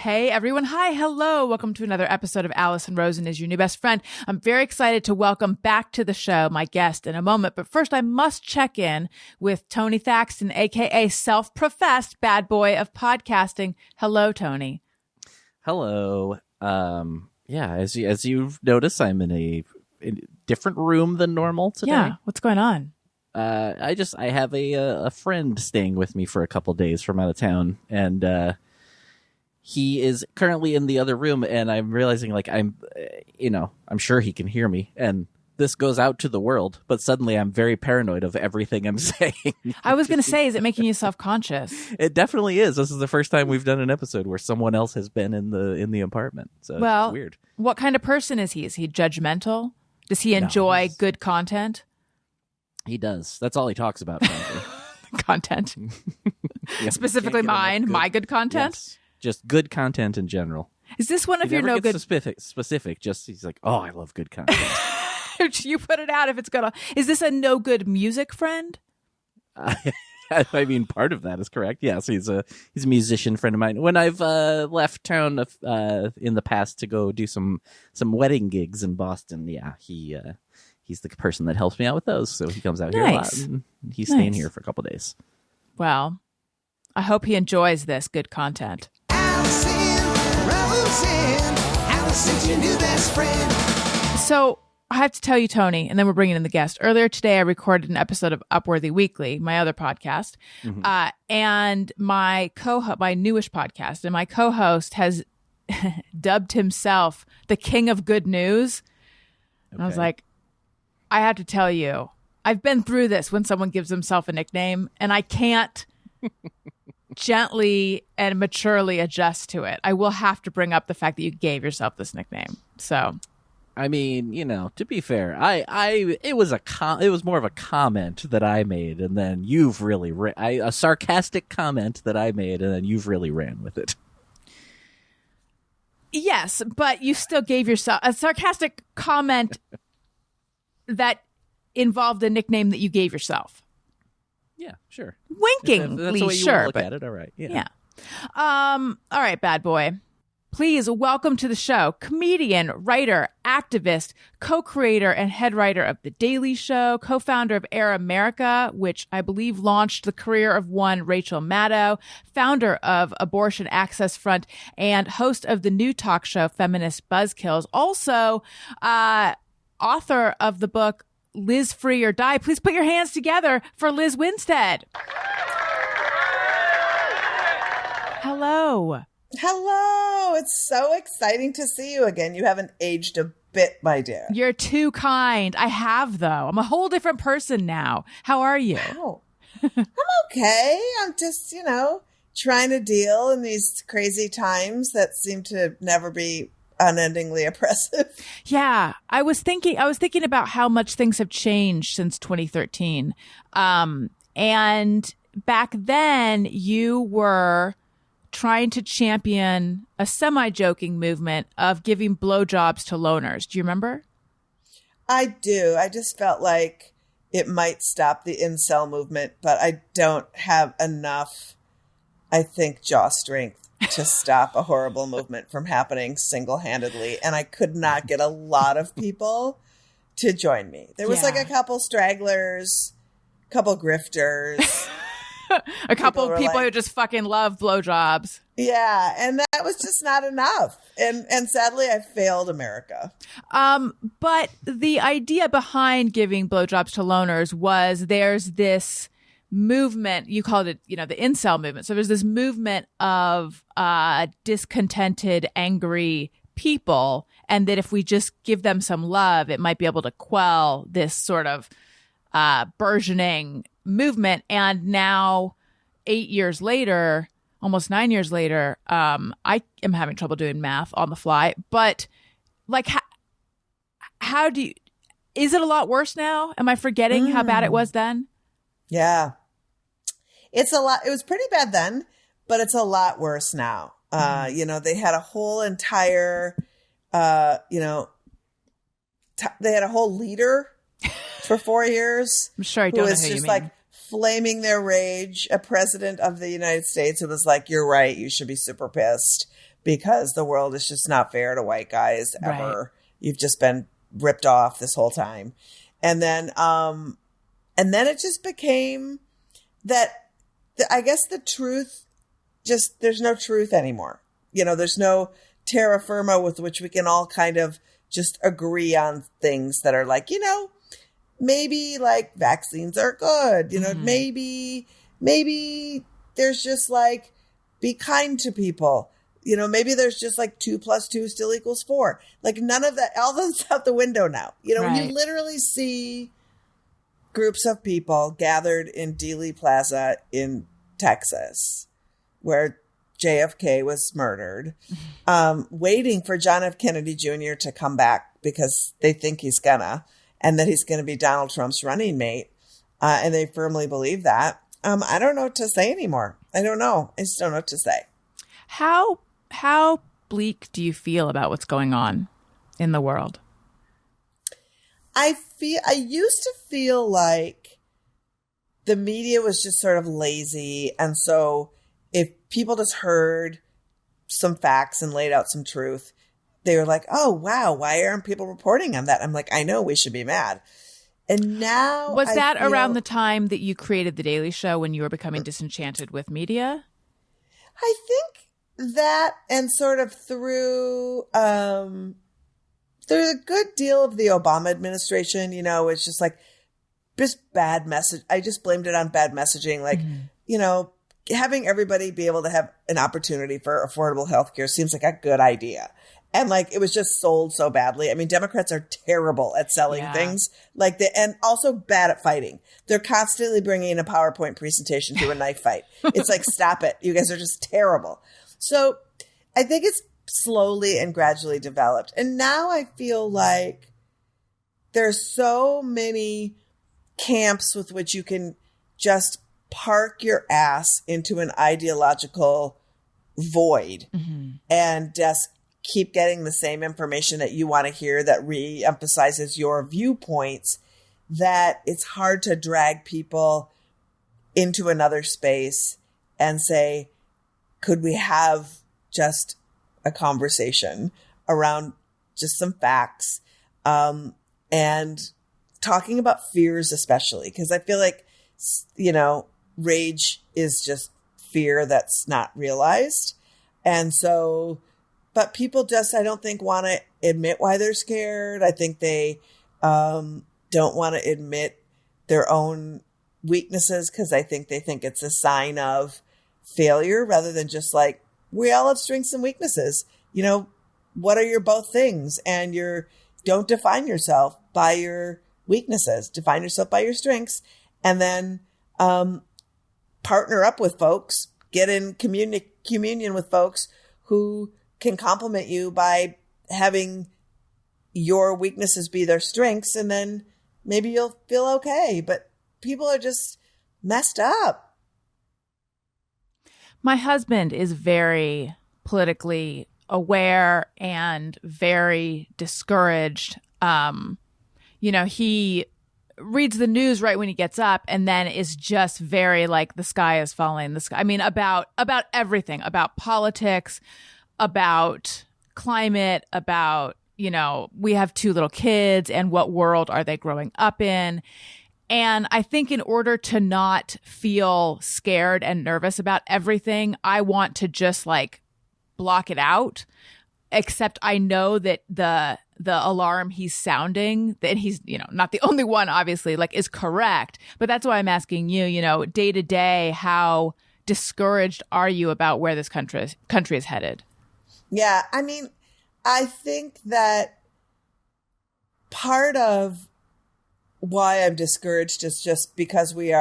Hey, everyone. Hi. Hello. Welcome to another episode of Alison, Rosen is your new best friend. I'm very excited to welcome back to the show my guest in a moment. But first, I must check in with Tony Thaxton, a.k.a. self-professed bad boy of podcasting. Hello, Tony. Hello. Yeah, as you've noticed, I'm in a different room than normal today. Yeah. What's going on? I have a friend staying with me for a couple days from out of town, and he is currently in the other room, and I'm realizing, like, I'm sure he can hear me, and this goes out to the world, but suddenly I'm very paranoid of everything I'm saying. I was going to say, is it making you self-conscious? It definitely is. This is the first time we've done an episode where someone else has been in the apartment, so it's weird. What kind of person is he? Is he judgmental? Does he enjoy good content? He does. That's all he talks about, frankly. Content. Yeah, specifically my good content? Yes. Just good content in general. Is this one of your no good specific? Just he's like, oh, I love good content. You put it out if it's good. Is this a no good music friend? I mean, part of that is correct. Yes, he's a musician friend of mine. When I've left town in the past to go do some wedding gigs in Boston, yeah, he's the person that helps me out with those. So he comes out here a lot. And he's staying here for a couple days. Well, I hope he enjoys this good content. Alison, Rosen, Alison's your new best friend. So I have to tell you, Tony, and then we're bringing in the guest. Earlier today, I recorded an episode of Upworthy Weekly, my other podcast, and my newish podcast, and my co-host has dubbed himself the King of Good News. Okay. And I was like, I have to tell you, I've been through this when someone gives himself a nickname, and I can't gently and maturely adjust to it. I will have to bring up the fact that you gave yourself this nickname. So, I mean, to be fair, it was more of a comment that I made, and then you've really a sarcastic comment that I made, and then you've really ran with it. Yes, but you still gave yourself a sarcastic comment that involved a nickname that you gave yourself. Yeah, sure. Winkingly, that's the way you sure. Look at it. All right. Yeah. All right, bad boy. Please welcome to the show comedian, writer, activist, co-creator, and head writer of The Daily Show, co-founder of Air America, which I believe launched the career of one Rachel Maddow, founder of Abortion Access Front, and host of the new talk show Feminist Buzzkills. Also, author of the book LIZZ Free or Die. Please put your hands together for LIZZ WINSTEAD. Hello. Hello. It's so exciting to see you again. You haven't aged a bit, my dear. You're too kind. I have, though. I'm a whole different person now. How are you? Wow. I'm okay. I'm just, trying to deal in these crazy times that seem to never be unendingly oppressive. Yeah. I was thinking about how much things have changed since 2013. And back then you were trying to champion a semi-joking movement of giving blowjobs to loners. Do you remember? I do. I just felt like it might stop the incel movement, but I don't have enough, I think, jaw strength to stop a horrible movement from happening single-handedly. And I could not get a lot of people to join me. There was like a couple stragglers, a couple grifters. A couple of people who just fucking love blowjobs. Yeah, and that was just not enough. And sadly, I failed America. But the idea behind giving blowjobs to loners was there's this movement, you called it, the incel movement. So there's this movement of discontented, angry people, and that if we just give them some love, it might be able to quell this sort of burgeoning movement. And now 8 years later, almost 9 years later, I am having trouble doing math on the fly, but like, how do you, is it a lot worse now? Am I forgetting how bad it was then? Yeah, it's a lot. It was pretty bad then, but it's a lot worse now. They had a whole entire, they had a whole leader for 4 years. I'm sure I don't know who was you just mean. like flaming their rage. A president of the United States who was like, "You're right. You should be super pissed." because the world is just not fair to white guys ever. Right. You've just been ripped off this whole time. And then it just became that I guess the truth just, there's no truth anymore. You know, there's no terra firma with which we can all kind of just agree on things that are like, you know, maybe like vaccines are good, you know, maybe there's just like, be kind to people. You know, maybe there's just like 2 + 2 still equals 4. Like none of that, all that's out the window now. You know, when you literally see groups of people gathered in Dealey Plaza in Texas, where JFK was murdered, waiting for John F. Kennedy Jr. to come back because they think he's gonna, and that he's going to be Donald Trump's running mate. And they firmly believe that. I don't know what to say anymore. I don't know. I just don't know what to say. How bleak do you feel about what's going on in the world? I used to feel like the media was just sort of lazy. And so if people just heard some facts and laid out some truth, they were like, oh, wow, why aren't people reporting on that? I'm like, I know, we should be mad. And now was that around the time that you created The Daily Show, when you were becoming disenchanted with media? I think that, and sort of through a good deal of the Obama administration, you know, it's just like just bad message. I just blamed it on bad messaging. Like, you know, having everybody be able to have an opportunity for affordable health care seems like a good idea. And like, it was just sold so badly. I mean, Democrats are terrible at selling things like that, and also bad at fighting. They're constantly bringing a PowerPoint presentation to a knife fight. It's like, stop it. You guys are just terrible. So I think it's slowly and gradually developed. And now I feel like there's so many camps with which you can just park your ass into an ideological void and just keep getting the same information that you want to hear that re-emphasizes your viewpoints, that it's hard to drag people into another space and say, could we have just a conversation around just some facts, and talking about fears, especially because I feel like, you know, rage is just fear that's not realized. And so, but people just, I don't think, want to admit why they're scared. I think they don't want to admit their own weaknesses because I think they think it's a sign of failure rather than just like, we all have strengths and weaknesses. You know, what are your both things? And don't define yourself by your weaknesses. Define yourself by your strengths. And then partner up with folks, get in communion with folks who can compliment you by having your weaknesses be their strengths, and then maybe you'll feel okay. But people are just messed up. My husband is very politically aware and very discouraged. You know, he reads the news right when he gets up and then is just very like, the sky is falling. I mean, about everything, about politics, about climate, about, you know, we have 2 little kids and what world are they growing up in? And I think in order to not feel scared and nervous about everything, I want to just like block it out. Except I know that the alarm he's sounding, that he's, you know, not the only one, obviously, like, is correct. But that's why I'm asking you, you know, day to day, how discouraged are you about where this country is headed? Yeah, I mean, I think that part of why I'm discouraged is just because we've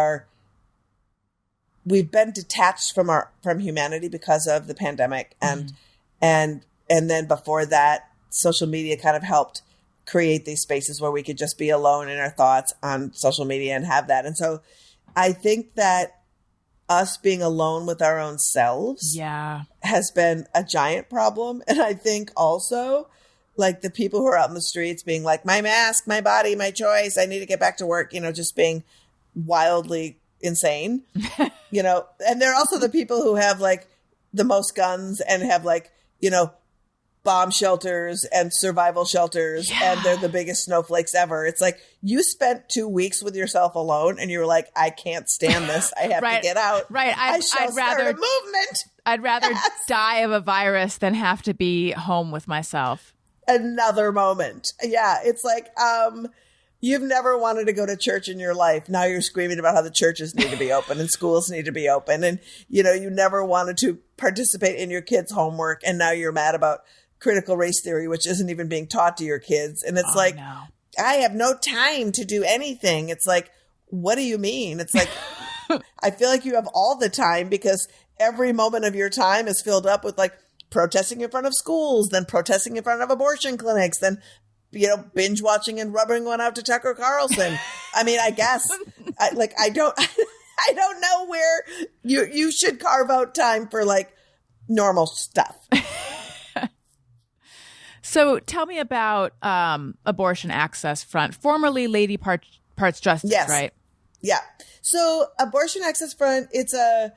been detached from humanity because of the pandemic, and then before that, social media kind of helped create these spaces where we could just be alone in our thoughts on social media and have that. And so I think that us being alone with our own selves has been a giant problem. And I think also, like, the people who are out in the streets being like, my mask, my body, my choice, I need to get back to work, you know, just being wildly insane, you know. And they're also the people who have like the most guns and have like, bomb shelters and survival shelters, and they're the biggest snowflakes ever. It's like you spent 2 weeks with yourself alone and you were like, I can't stand this. I have to get out. Right. I'd rather a movement. I'd rather die of a virus than have to be home with myself. Another moment. Yeah. It's like, you've never wanted to go to church in your life. Now you're screaming about how the churches need to be open and schools need to be open. And, you never wanted to participate in your kids' homework. And now you're mad about critical race theory, which isn't even being taught to your kids. And it's I have no time to do anything. It's like, what do you mean? It's like, I feel like you have all the time because every moment of your time is filled up with like protesting in front of schools, then protesting in front of abortion clinics, then, binge watching and rubbing one out to Tucker Carlson. I mean, I guess I don't know where you should carve out time for like normal stuff. So tell me about Abortion Access Front, formerly Lady Parts Justice, right? Yeah. So Abortion Access Front, it's a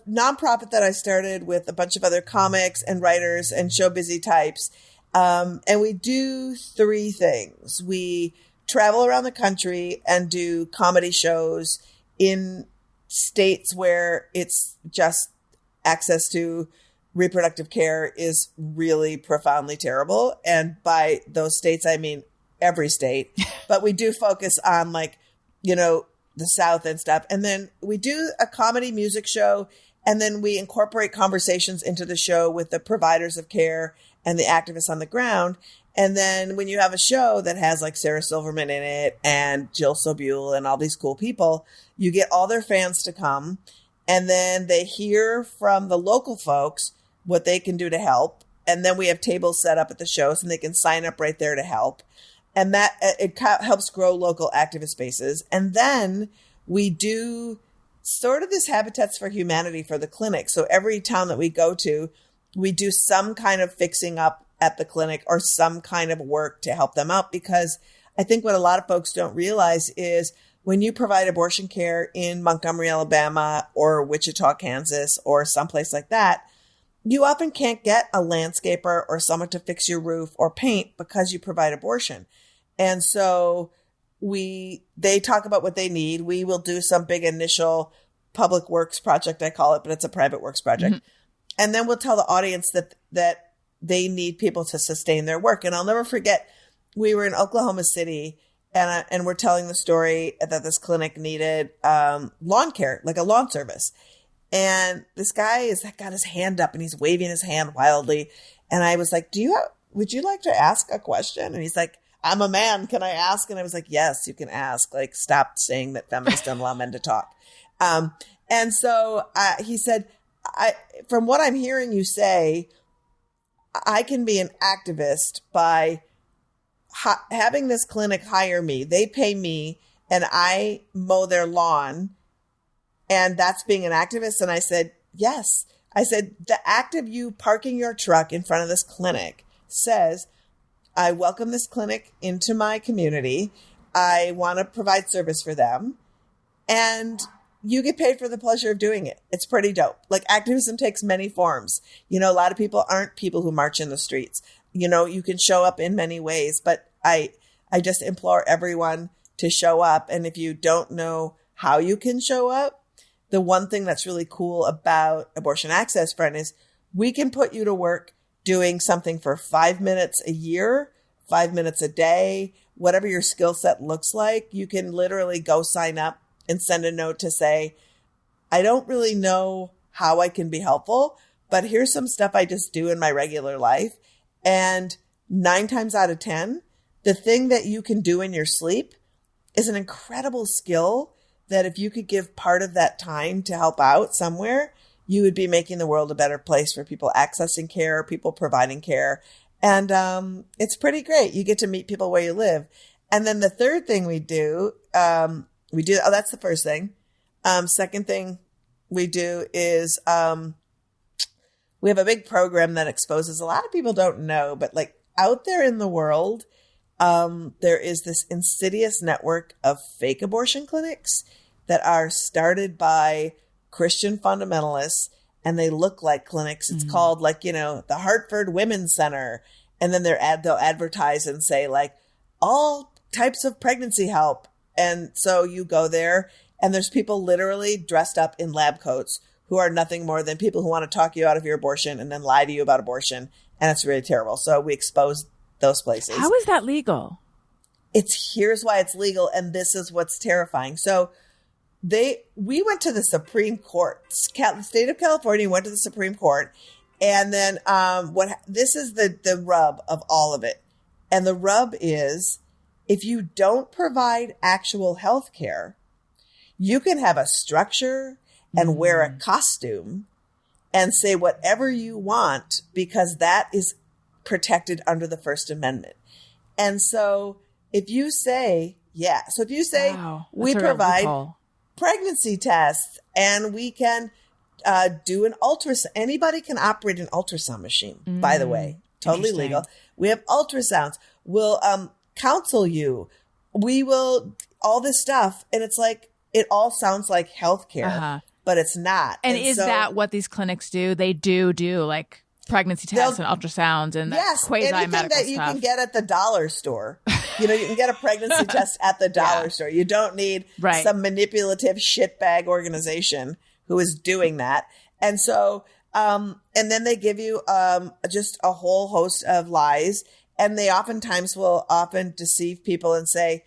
nonprofit that I started with a bunch of other comics and writers and show busy types. And we do 3 things. We travel around the country and do comedy shows in states where it's just access to reproductive care is really profoundly terrible. And by those states, I mean every state. But we do focus on like, the South and stuff. And then we do a comedy music show. And then we incorporate conversations into the show with the providers of care and the activists on the ground. And then when you have a show that has like Sarah Silverman in it and Jill Sobule and all these cool people, you get all their fans to come. And then they hear from the local folks what they can do to help. And then we have tables set up at the shows and they can sign up right there to help. And that it helps grow local activist spaces. And then we do sort of this Habitats for Humanity for the clinic. So every town that we go to, we do some kind of fixing up at the clinic or some kind of work to help them out. Because I think what a lot of folks don't realize is when you provide abortion care in Montgomery, Alabama, or Wichita, Kansas, or someplace like that, you often can't get a landscaper or someone to fix your roof or paint because you provide abortion. And so they talk about what they need. We will do some big initial public works project, I call it, but it's a private works project. Mm-hmm. And then we'll tell the audience that they need people to sustain their work. And I'll never forget, we were in Oklahoma City and we're telling the story that this clinic needed lawn care, like a lawn service. And this guy has got his hand up and he's waving his hand wildly. And I was like, would you like to ask a question? And he's like, I'm a man. Can I ask? And I was like, yes, you can ask. Like, stop saying that feminists don't allow men to talk. And so he said, from what I'm hearing you say, I can be an activist by having this clinic hire me. They pay me and I mow their lawn. And that's being an activist. And I said, yes. I said, the act of you parking your truck in front of this clinic says, I welcome this clinic into my community. I want to provide service for them. And you get paid for the pleasure of doing it. It's pretty dope. Like, activism takes many forms. A lot of people aren't people who march in the streets. You can show up in many ways, but I just implore everyone to show up. And if you don't know how you can show up, the one thing that's really cool about Abortion Access Front is we can put you to work doing something for 5 minutes a year, 5 minutes a day, whatever your skill set looks like. You can literally go sign up and send a note to say, I don't really know how I can be helpful, but here's some stuff I just do in my regular life. And 9 times out of 10, the thing that you can do in your sleep is an incredible skill that if you could give part of that time to help out somewhere, you would be making the world a better place for people accessing care, people providing care. And it's pretty great. You get to meet people where you live. And then the third thing we do, that's the first thing. Second thing we do is we have a big program that exposes, a lot of people don't know, but like out there in the world, there is this insidious network of fake abortion clinics that are started by Christian fundamentalists and they look like clinics. It's called like, the Hartford Women's Center. And then they'll advertise and say like all types of pregnancy help. And so you go there and there's people literally dressed up in lab coats who are nothing more than people who want to talk you out of your abortion and then lie to you about abortion. And it's really terrible. So we expose those places. How is that legal? Here's why it's legal. And this is what's terrifying. So we went to the Supreme Court. The state of California went to the Supreme Court. And then this is the rub of all of it. And the rub is if you don't provide actual health care, you can have a structure and wear a costume and say whatever you want because that is protected under the First Amendment. And so if you say, Wow, we provide pregnancy tests and we can do an ultrasound. Anybody can operate an ultrasound machine, by the way, totally legal. We have ultrasounds. We'll counsel you. We will, all this stuff. And it's like, it all sounds like healthcare, but it's not. And is that what these clinics do? They do like pregnancy tests and ultrasounds and quasi-medical anything that you can get at the dollar store. You can get a pregnancy test at the dollar store. You don't need some manipulative shitbag organization who is doing that. And so, and then they give you just a whole host of lies. And they oftentimes will deceive people and say,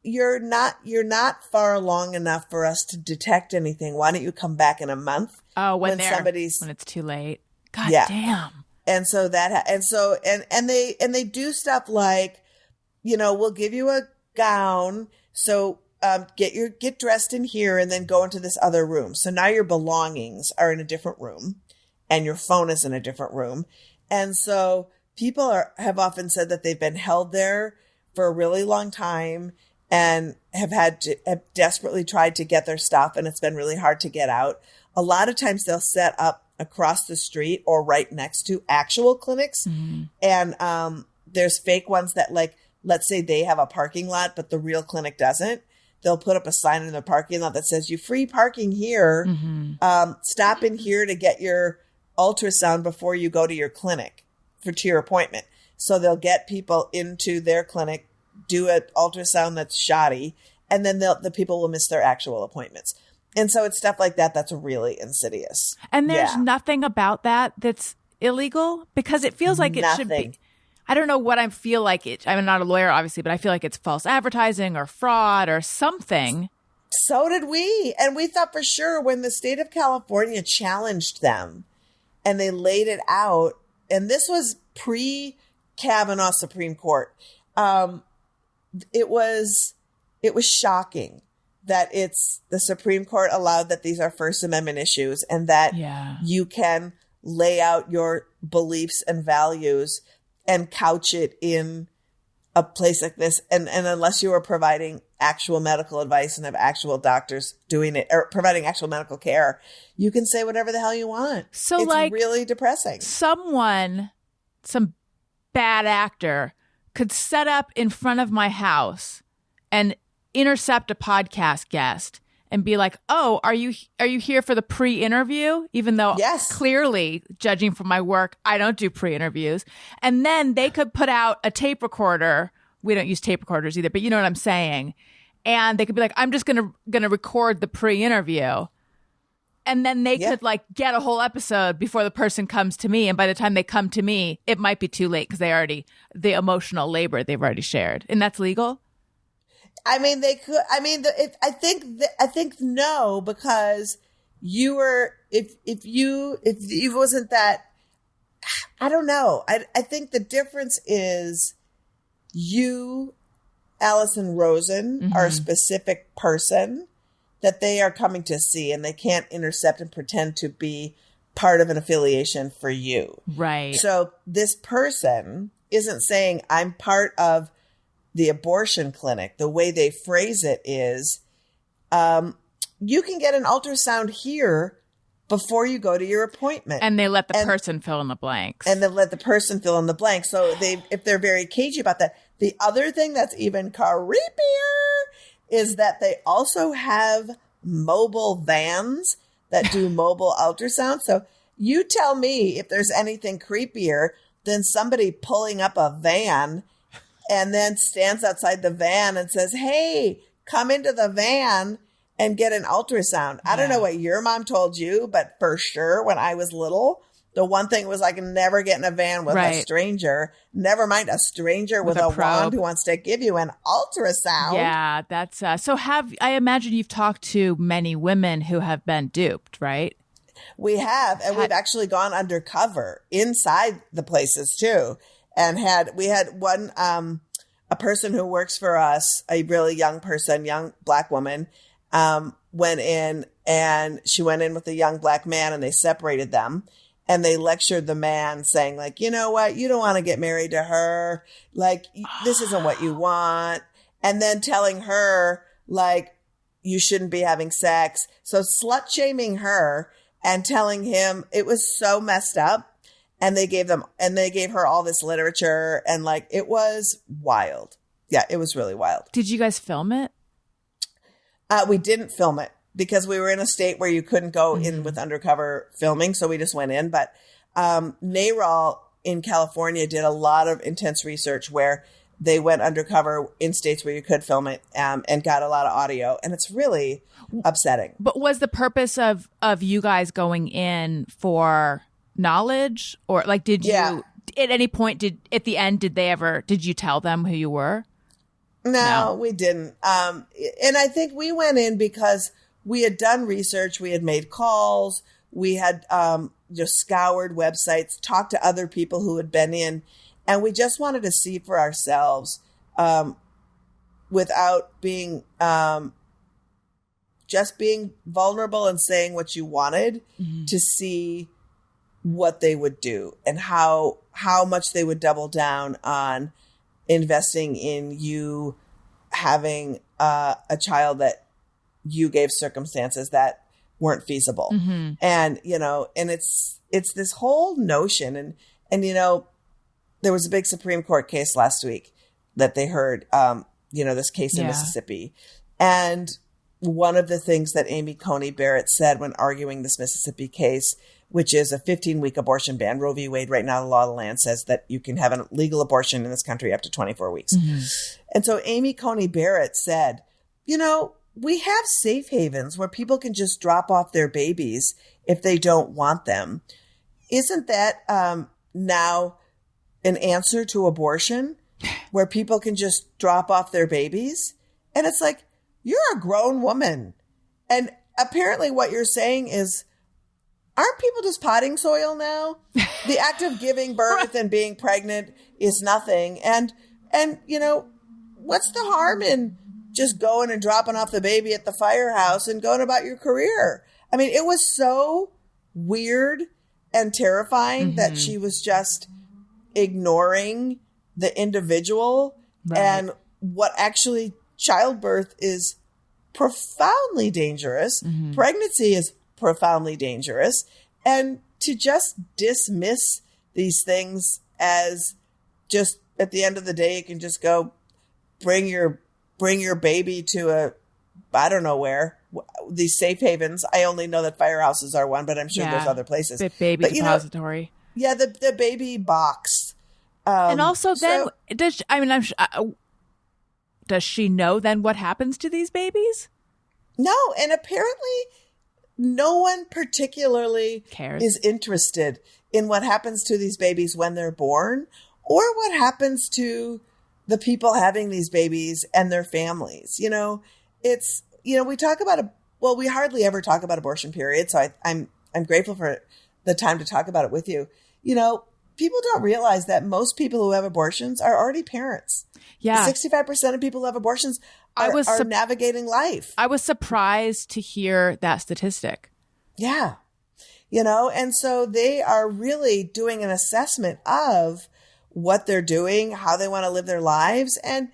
you're not far along enough for us to detect anything. Why don't you come back in a month? Oh, when it's too late. God damn. And so they do stuff like, we'll give you a gown. So get dressed in here and then go into this other room. So now your belongings are in a different room and your phone is in a different room. And so people have often said that they've been held there for a really long time and have desperately tried to get their stuff, and it's been really hard to get out. A lot of times they'll set up across the street or right next to actual clinics. And there's fake ones that, like, let's say they have a parking lot, but the real clinic doesn't. They'll put up a sign in the parking lot that says, you free parking here. Stop in here to get your ultrasound before you go to your clinic to your appointment. So they'll get people into their clinic, do an ultrasound that's shoddy, and then the people will miss their actual appointments. And so it's stuff like that that's really insidious. And there's nothing about that that's illegal, because it feels like it should be. I don't know what I feel like it. I'm not a lawyer, obviously, but I feel like it's false advertising or fraud or something. So did we. And we thought for sure when the state of California challenged them and they laid it out, and this was pre-Kavanaugh Supreme Court, it was shocking that the Supreme Court allowed that these are First Amendment issues and that you can lay out your beliefs and values and couch it in a place like this. And unless you are providing actual medical advice and have actual doctors doing it or providing actual medical care, you can say whatever the hell you want. So it's really depressing. Some bad actor could set up in front of my house and intercept a podcast guest and be like, oh, are you here for the pre-interview? Even though clearly, judging from my work, I don't do pre-interviews. And then they could put out a tape recorder. We don't use tape recorders either, but you know what I'm saying. And they could be like, I'm just gonna record the pre-interview. And then they could get a whole episode before the person comes to me. And by the time they come to me, it might be too late because the emotional labor they've already shared. And that's legal? I mean, they could. I mean, I think no, because you were if it wasn't that. I don't know. I think the difference is you, Alison Rosen, are a specific person that they are coming to see, and they can't intercept and pretend to be part of an affiliation for you. Right. So this person isn't saying I'm part of the abortion clinic. The way they phrase it is, you can get an ultrasound here before you go to your appointment. And they let the person fill in the blanks. And they let the person fill in the blanks. So if they're very cagey about that. The other thing that's even creepier is that they also have mobile vans that do mobile ultrasound. So you tell me if there's anything creepier than somebody pulling up a van and then stands outside the van and says, hey, come into the van and get an ultrasound. I don't know what your mom told you, but for sure when I was little, the one thing was I can never get in a van with a stranger, never mind a stranger with a wand who wants to give you an ultrasound. Yeah, that's so I imagine you've talked to many women who have been duped, right? We have, and we've actually gone undercover inside the places too. And we had one, a person who works for us, a really young person, young Black woman, went in, and she went in with a young Black man, and they separated them. And they lectured the man saying, like, you know what? You don't want to get married to her. Like, this isn't what you want. And then telling her, like, you shouldn't be having sex. So slut shaming her and telling him it was so messed up. And they gave her all this literature, and like, it was wild. Yeah, it was really wild. Did you guys film it? We didn't film it, because we were in a state where you couldn't go in with undercover filming. So we just went in. But NARAL in California did a lot of intense research where they went undercover in states where you could film it, and got a lot of audio. And it's really upsetting. But was the purpose of you guys going in for knowledge, or like, did you at any point, at the end, did you tell them who you were? No, we didn't. And I think we went in because we had done research. We had made calls. We had just scoured websites, talked to other people who had been in, and we just wanted to see for ourselves, without being just being vulnerable and saying what you wanted, to see what they would do and how much they would double down on investing in you having a child that you gave circumstances that weren't feasible. And, and it's this whole notion. And, there was a big Supreme Court case last week that they heard, this case in Mississippi. And one of the things that Amy Coney Barrett said when arguing this Mississippi case, which is a 15-week abortion ban. Roe v. Wade, right now, the law of the land says that you can have a legal abortion in this country up to 24 weeks. And so Amy Coney Barrett said, we have safe havens where people can just drop off their babies if they don't want them. Isn't that now an answer to abortion, where people can just drop off their babies? And it's like, you're a grown woman. And apparently what you're saying is, aren't people just potting soil now? The act of giving birth and being pregnant is nothing. And what's the harm in just going and dropping off the baby at the firehouse and going about your career? I mean, it was so weird and terrifying that she was just ignoring the individual, and what actually childbirth is profoundly dangerous. Pregnancy is profoundly dangerous, and to just dismiss these things as just at the end of the day, you can just go bring your baby to I don't know where, these safe havens. I only know that firehouses are one, but I'm sure there's other places. The baby depository. The baby box. And also then, does she know then what happens to these babies? No, and apparently no one particularly cares, is interested in what happens to these babies when they're born, or what happens to the people having these babies and their families. It's, we talk about we hardly ever talk about abortion, period. So I'm grateful for the time to talk about it with you. People don't realize that most people who have abortions are already parents. Yeah. 65% of people who have abortions are navigating life. I was surprised to hear that statistic. Yeah. And so they are really doing an assessment of what they're doing, how they want to live their lives. And,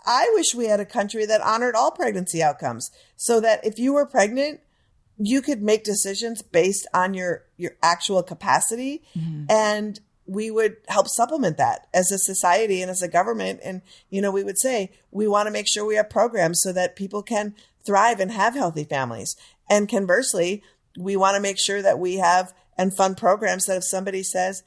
I wish we had a country that honored all pregnancy outcomes, so that if you were pregnant, you could make decisions based on your actual capacity. And we would help supplement that as a society and as a government. And, we would say, we want to make sure we have programs so that people can thrive and have healthy families. And conversely, we want to make sure that we have and fund programs that if somebody says,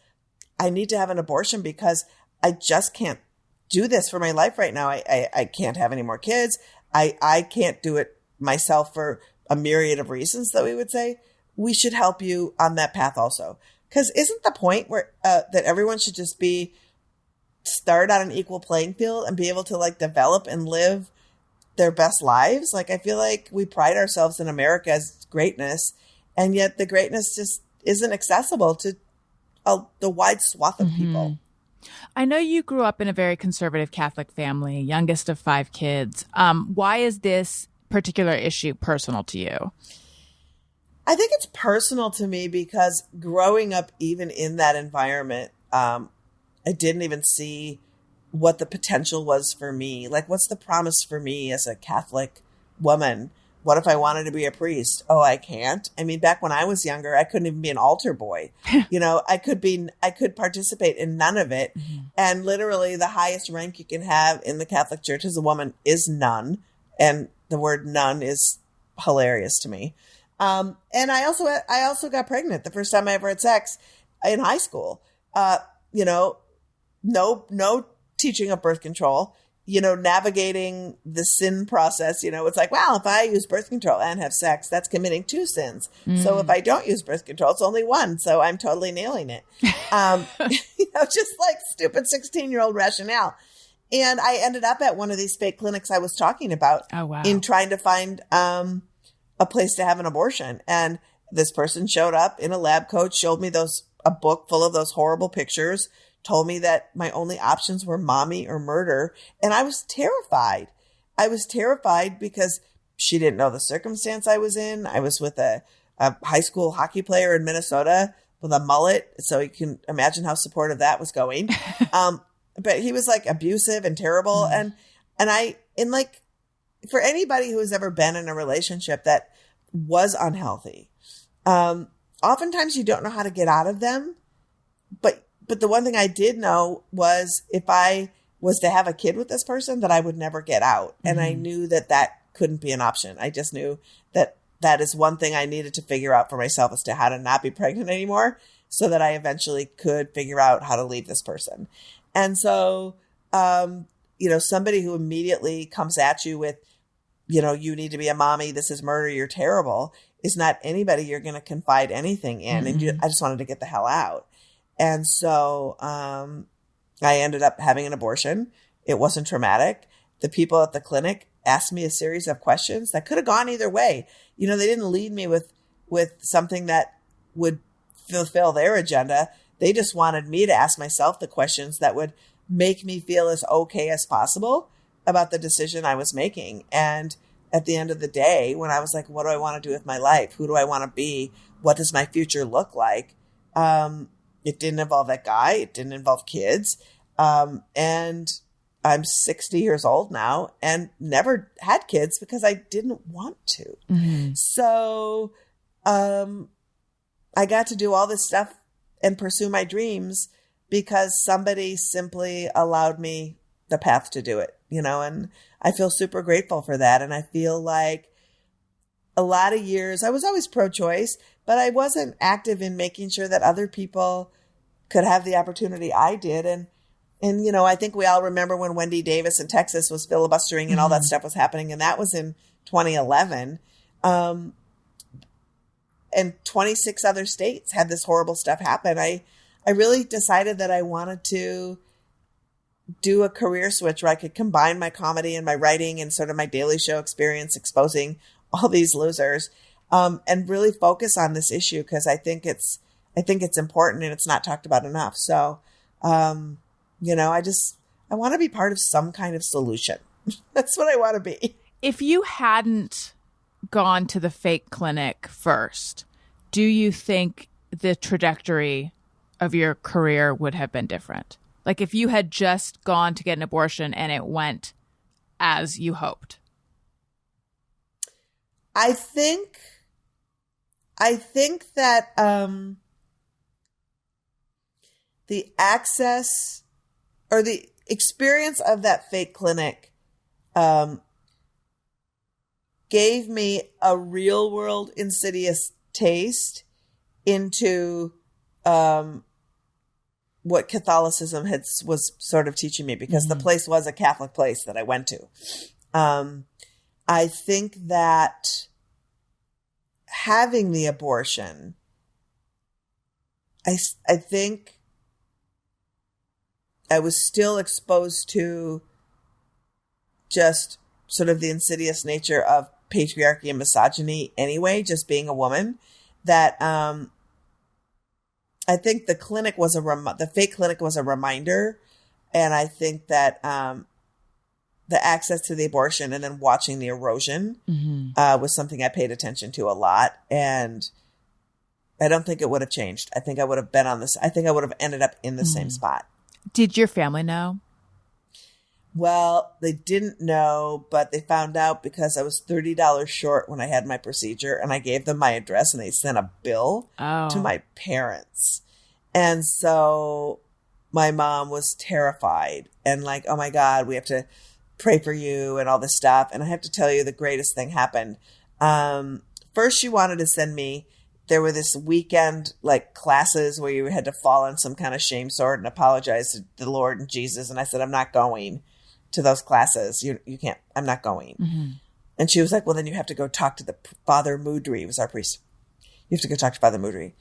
I need to have an abortion because I just can't do this for my life right now. I can't have any more kids. I can't do it myself for a myriad of reasons that we would say, we should help you on that path also. Because isn't the point where that everyone should just start on an equal playing field and be able to like develop and live their best lives? Like, I feel like we pride ourselves in America's greatness, and yet the greatness just isn't accessible to the wide swath of people. I know you grew up in a very conservative Catholic family, youngest of 5 kids. Why is this particular issue personal to you? I think it's personal to me because growing up even in that environment, I didn't even see what the potential was for me. Like, what's the promise for me as a Catholic woman? What if I wanted to be a priest? Oh, I can't. I mean, back when I was younger, I couldn't even be an altar boy. I could participate in none of it. And literally the highest rank you can have in the Catholic Church as a woman is nun. And the word nun is hilarious to me. And I also got pregnant the first time I ever had sex in high school. No teaching of birth control, navigating the sin process. It's like, well, if I use birth control and have sex, that's committing 2 sins. So if I don't use birth control, it's only 1. So I'm totally nailing it. Just like stupid 16-year-old rationale. And I ended up at one of these fake clinics I was talking about in trying to find, a place to have an abortion. And this person showed up in a lab coat, showed me a book full of those horrible pictures, told me that my only options were mommy or murder. And I was terrified. I was terrified because she didn't know the circumstance I was in. I was with a high school hockey player in Minnesota with a mullet. So you can imagine how supportive that was going. But he was like abusive and terrible. And for anybody who has ever been in a relationship that was unhealthy, oftentimes you don't know how to get out of them. But the one thing I did know was if I was to have a kid with this person, that I would never get out. And I knew that couldn't be an option. I just knew that is one thing I needed to figure out for myself as to how to not be pregnant anymore, so that I eventually could figure out how to leave this person. And so, somebody who immediately comes at you with, you need to be a mommy, this is murder, you're terrible, is not anybody you're going to confide anything in. And I just wanted to get the hell out. And so I ended up having an abortion. It wasn't traumatic. The people at the clinic asked me a series of questions that could have gone either way. They didn't lead me with something that would fulfill their agenda. They just wanted me to ask myself the questions that would make me feel as okay as possible about the decision I was making. And at the end of the day, when I was like, what do I want to do with my life? Who do I want to be? What does my future look like? It didn't involve that guy. It didn't involve kids. And I'm 60 years old now and never had kids because I didn't want to. So I got to do all this stuff and pursue my dreams because somebody simply allowed me the path to do it, and I feel super grateful for that. And I feel like a lot of years, I was always pro-choice, but I wasn't active in making sure that other people could have the opportunity I did. And I think we all remember when Wendy Davis in Texas was filibustering and all that stuff was happening. And that was in 2011. And 26 other states had this horrible stuff happen. I really decided that I wanted to do a career switch where I could combine my comedy and my writing and sort of my Daily Show experience exposing all these losers, and really focus on this issue because I think it's important and it's not talked about enough. So, I want to be part of some kind of solution. That's what I want to be. If you hadn't gone to the fake clinic first, do you think the trajectory of your career would have been different? Like if you had just gone to get an abortion and it went as you hoped? I think that the access or the experience of that fake clinic gave me a real world insidious taste into what Catholicism was sort of teaching me, because the place was a Catholic place that I went to. I think that having the abortion, I think I was still exposed to just sort of the insidious nature of patriarchy and misogyny anyway, just being a woman, that I think the clinic was the fake clinic was a reminder. And I think that the access to the abortion and then watching the erosion was something I paid attention to a lot. And I don't think it would have changed. I think I would have been on this. I think I would have ended up in the same spot. Did your family know? Well, they didn't know, but they found out because I was $30 short when I had my procedure, and I gave them my address, and they sent a bill to my parents. And so my mom was terrified and like, oh my God, we have to pray for you and all this stuff. And I have to tell you, the greatest thing happened. First, she wanted to send me, there were this weekend like classes where you had to fall on some kind of shame sword and apologize to the Lord and Jesus. And I said, I'm not going to those classes. You can't, I'm not going. And she was like, well, then you have to go talk to the Father Moudry. He was our priest. You have to go talk to Father Moudry.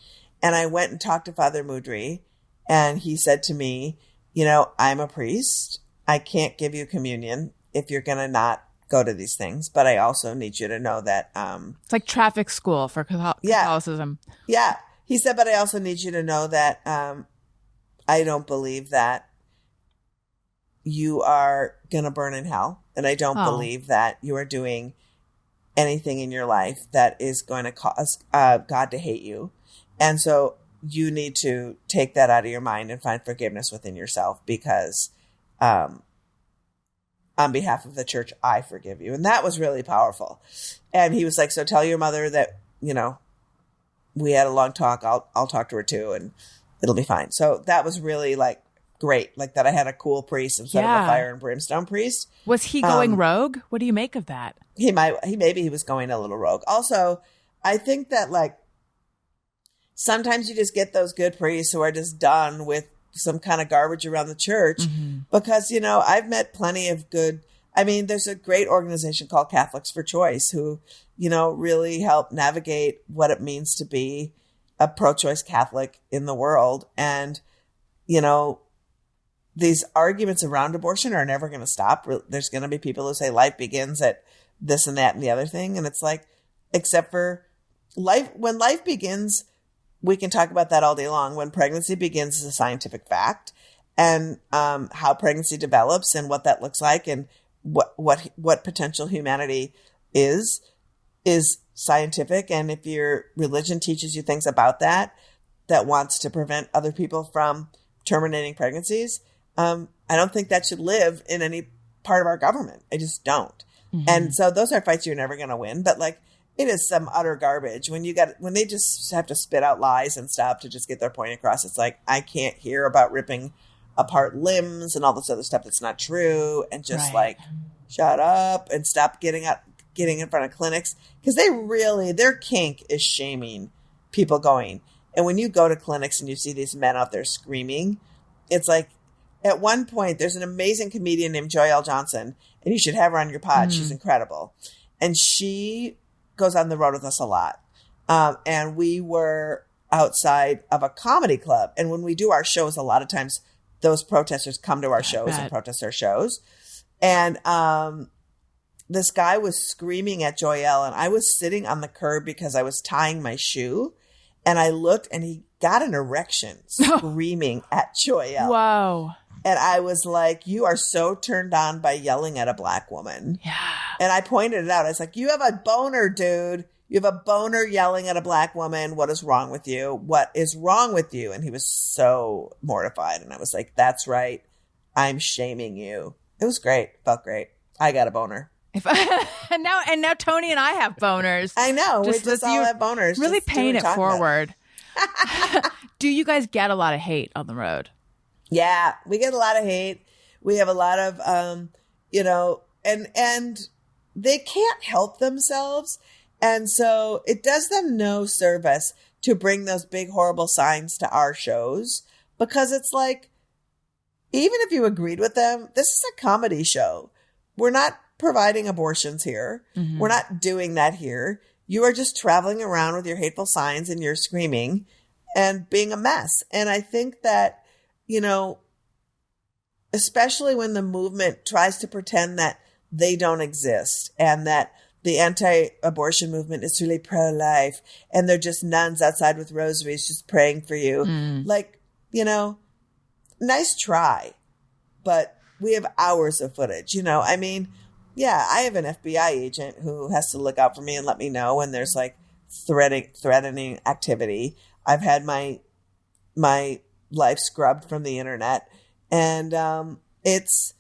And I went and talked to Father Moudry, and he said to me, you know, I'm a priest. I can't give you communion if you're going to not go to these things. But I also need you to know that it's like traffic school for Catholicism. Yeah. He said, but I also need you to know that I don't believe that you are going to burn in hell. And I don't believe that you are doing anything in your life that is going to cause God to hate you. And so you need to take that out of your mind and find forgiveness within yourself, because on behalf of the church, I forgive you. And that was really powerful. And he was like, so tell your mother that, you know, we had a long talk. I'll talk to her too, and it'll be fine. So that was really like great. Like that I had a cool priest instead of a fire and brimstone priest. Was he going rogue? What do you make of that? Maybe he was going a little rogue. Also, I think that like sometimes you just get those good priests who are just done with some kind of garbage around the church, because, you know, I've met plenty of good. I mean, there's a great organization called Catholics for Choice who, you know, really help navigate what it means to be a pro-choice Catholic in the world. And, you know, these arguments around abortion are never going to stop. There's going to be people who say life begins at this and that and the other thing. And it's like, except for life, when life begins, we can talk about that all day long. When pregnancy begins is a scientific fact, and how pregnancy develops and what that looks like and what potential humanity is scientific. And if your religion teaches you things about that wants to prevent other people from terminating pregnancies, I don't think that should live in any part of our government. I just don't. And so those are fights you're never going to win. But like, it is some utter garbage when they just have to spit out lies and stuff to just get their point across. It's like, I can't hear about ripping apart limbs and all this other stuff that's not true, and just like, shut up and stop getting in front of clinics, because their kink is shaming people going. And when you go to clinics and you see these men out there screaming, it's like, at one point, there's an amazing comedian named Joy L. Johnson, and you should have her on your pod. She's incredible. And she goes on the road with us a lot. And we were outside of a comedy club. And when we do our shows, a lot of times those protesters come to our shows and protest our shows. And this guy was screaming at Joyelle, and I was sitting on the curb because I was tying my shoe. And I looked, and he got an erection screaming at Joyelle. Wow. And I was like, you are so turned on by yelling at a black woman. Yeah. And I pointed it out. I was like, you have a boner, dude. You have a boner yelling at a black woman. What is wrong with you? What is wrong with you? And he was so mortified. And I was like, that's right. I'm shaming you. It was great. Felt great. I got a boner. And now Tony and I have boners. I know. We just all have boners. Really just paying it forward. Do you guys get a lot of hate on the road? Yeah, we get a lot of hate. We have a lot of, and they can't help themselves. And so it does them no service to bring those big, horrible signs to our shows, because it's like, even if you agreed with them, this is a comedy show. We're not providing abortions here. Mm-hmm. We're not doing that here. You are just traveling around with your hateful signs and you're screaming and being a mess. And I think that, you know, especially when the movement tries to pretend that they don't exist and that the anti-abortion movement is really pro-life and they're just nuns outside with rosaries just praying for you. Like, you know, nice try, but we have hours of footage, you know? I mean, yeah, I have an FBI agent who has to look out for me and let me know when there's like threatening activity. I've had my life scrubbed from the internet, and it's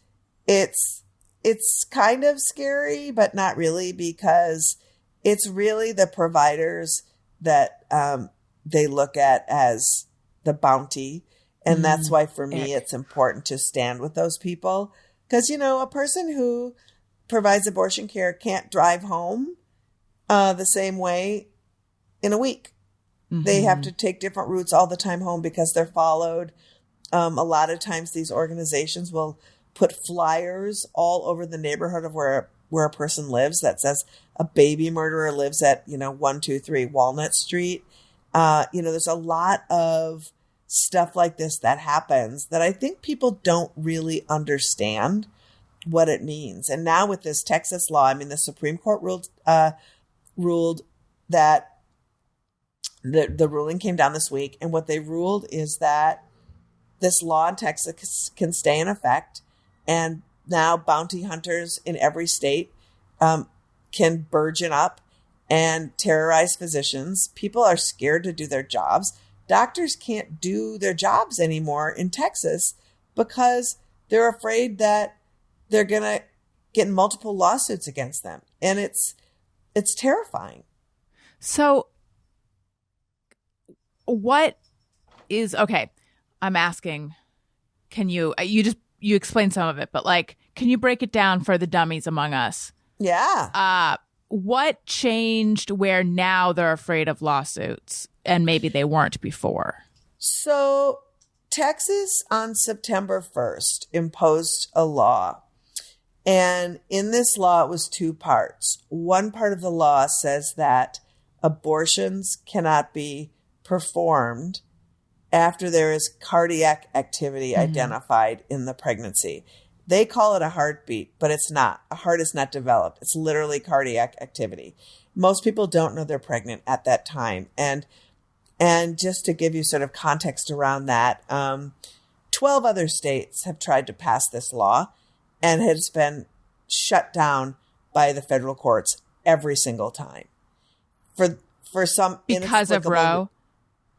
kind of scary, but not really, because it's really the providers that they look at as the bounty. And that's why for me, it's important to stand with those people. Because, you know, a person who provides abortion care can't drive home the same way in a week. They have to take different routes all the time home because they're followed. A lot of times these organizations will put flyers all over the neighborhood of where a person lives that says a baby murderer lives at, you know, 123 Walnut Street. You know, there's a lot of stuff like this that happens that I think people don't really understand what it means. And now with this Texas law, I mean, the Supreme Court ruled that the ruling came down this week. And what they ruled is that this law in Texas can stay in effect. And now bounty hunters in every state can burgeon up and terrorize physicians. People are scared to do their jobs. Doctors can't do their jobs anymore in Texas because they're afraid that they're going to get multiple lawsuits against them. And it's terrifying. So what is, okay, I'm asking, can you explain some of it, but like, can you break it down for the dummies among us? Yeah. What changed where now they're afraid of lawsuits and maybe they weren't before? So Texas on September 1st imposed a law. And in this law, it was two parts. One part of the law says that abortions cannot be performed after there is cardiac activity identified in the pregnancy. They call it a heartbeat, but it's not. A heart is not developed. It's literally cardiac activity. Most people don't know they're pregnant at that time. And just to give you sort of context around that, 12 other states have tried to pass this law, and it has been shut down by the federal courts every single time. For some because of Roe?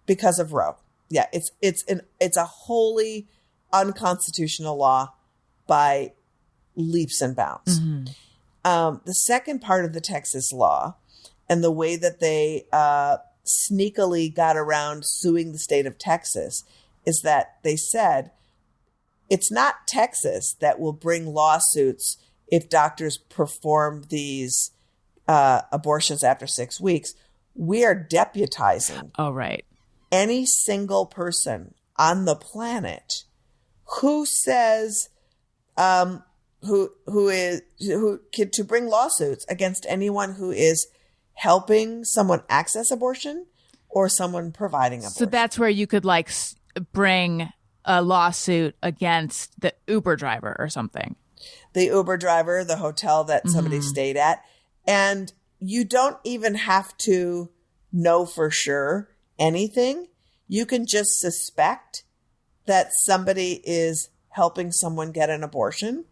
Because of Roe. Yeah, it's a wholly unconstitutional law by leaps and bounds. The second part of the Texas law and the way that they sneakily got around suing the state of Texas is that they said it's not Texas that will bring lawsuits if doctors perform these abortions after 6 weeks. We are deputizing any single person on the planet who says who can to bring lawsuits against anyone who is helping someone access abortion or someone providing abortion. So that's where you could like bring a lawsuit against the Uber driver or something. The Uber driver, the hotel that somebody stayed at. And you don't even have to know for sure anything. You can just suspect that somebody is helping someone get an abortion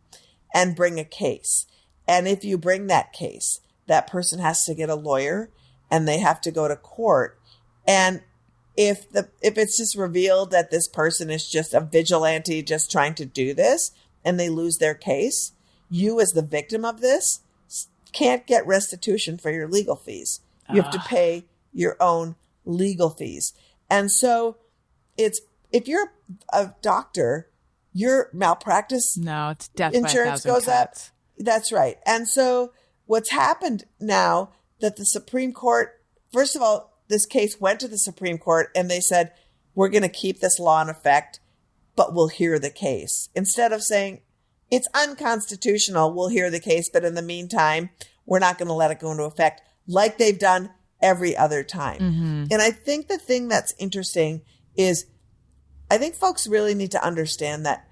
and bring a case. And if you bring that case, that person has to get a lawyer and they have to go to court. And if it's just revealed that this person is just a vigilante just trying to do this and they lose their case, you as the victim of this can't get restitution for your legal fees. You have to pay your own legal fees. And so if you're a doctor, your malpractice it's death insurance by 1,000 goes cuts. up. That's right. And so what's happened now that the Supreme Court, first of all, this case went to the Supreme Court and they said, we're going to keep this law in effect, but we'll hear the case. Instead of saying it's unconstitutional, we'll hear the case, but in the meantime, we're not going to let it go into effect like they've done every other time. Mm-hmm. And I think the thing that's interesting is I think folks really need to understand that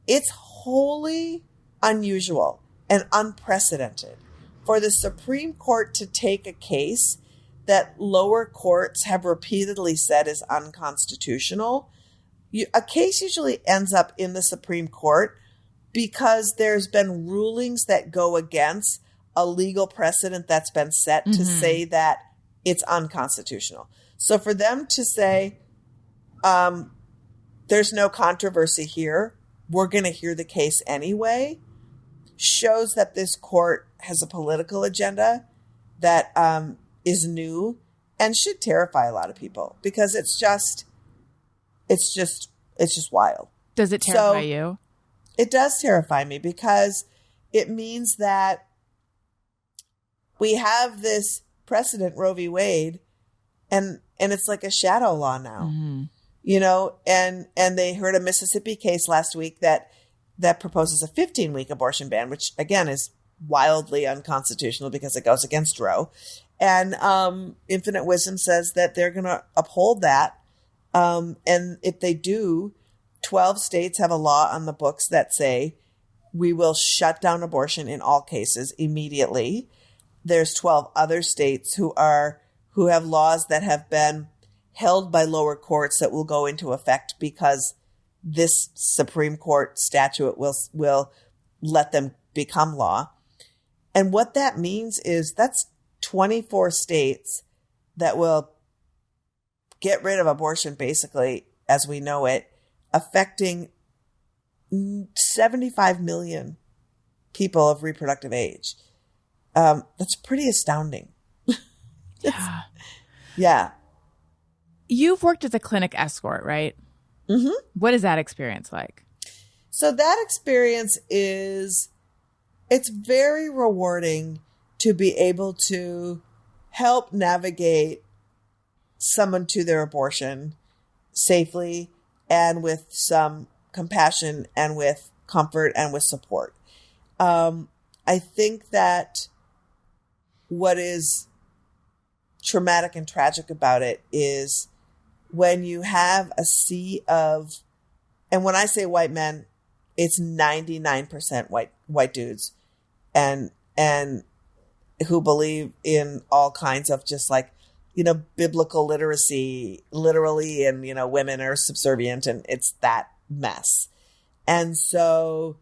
it's wholly unusual and unprecedented for the Supreme Court to take a case that lower courts have repeatedly said is unconstitutional. A case usually ends up in the Supreme Court because there's been rulings that go against a legal precedent that's been set to say that it's unconstitutional. So for them to say, there's no controversy here, we're going to hear the case anyway, shows that this court has a political agenda that is new and should terrify a lot of people because it's just wild. Does it terrify you? It does terrify me because it means that we have this precedent, Roe v. Wade, and it's like a shadow law now, you know, and they heard a Mississippi case last week that proposes a 15-week abortion ban, which again is wildly unconstitutional because it goes against Roe. And Infinite Wisdom says that they're going to uphold that. And if they do, 12 states have a law on the books that say we will shut down abortion in all cases immediately. There's 12 other states who have laws that have been held by lower courts that will go into effect because this Supreme Court statute will let them become law. And what that means is that's 24 states that will get rid of abortion basically as we know it, affecting 75 million people of reproductive age. That's pretty astounding. Yeah. Yeah. You've worked as a clinic escort, right? Mm-hmm. What is that experience like? So that experience it's very rewarding to be able to help navigate someone to their abortion safely and with some compassion and with comfort and with support. I think that what is traumatic and tragic about it is when you have a sea of, and when I say white men, it's 99% white dudes and who believe in all kinds of just like, you know, biblical literacy, literally, and, you know, women are subservient and it's that mess. And so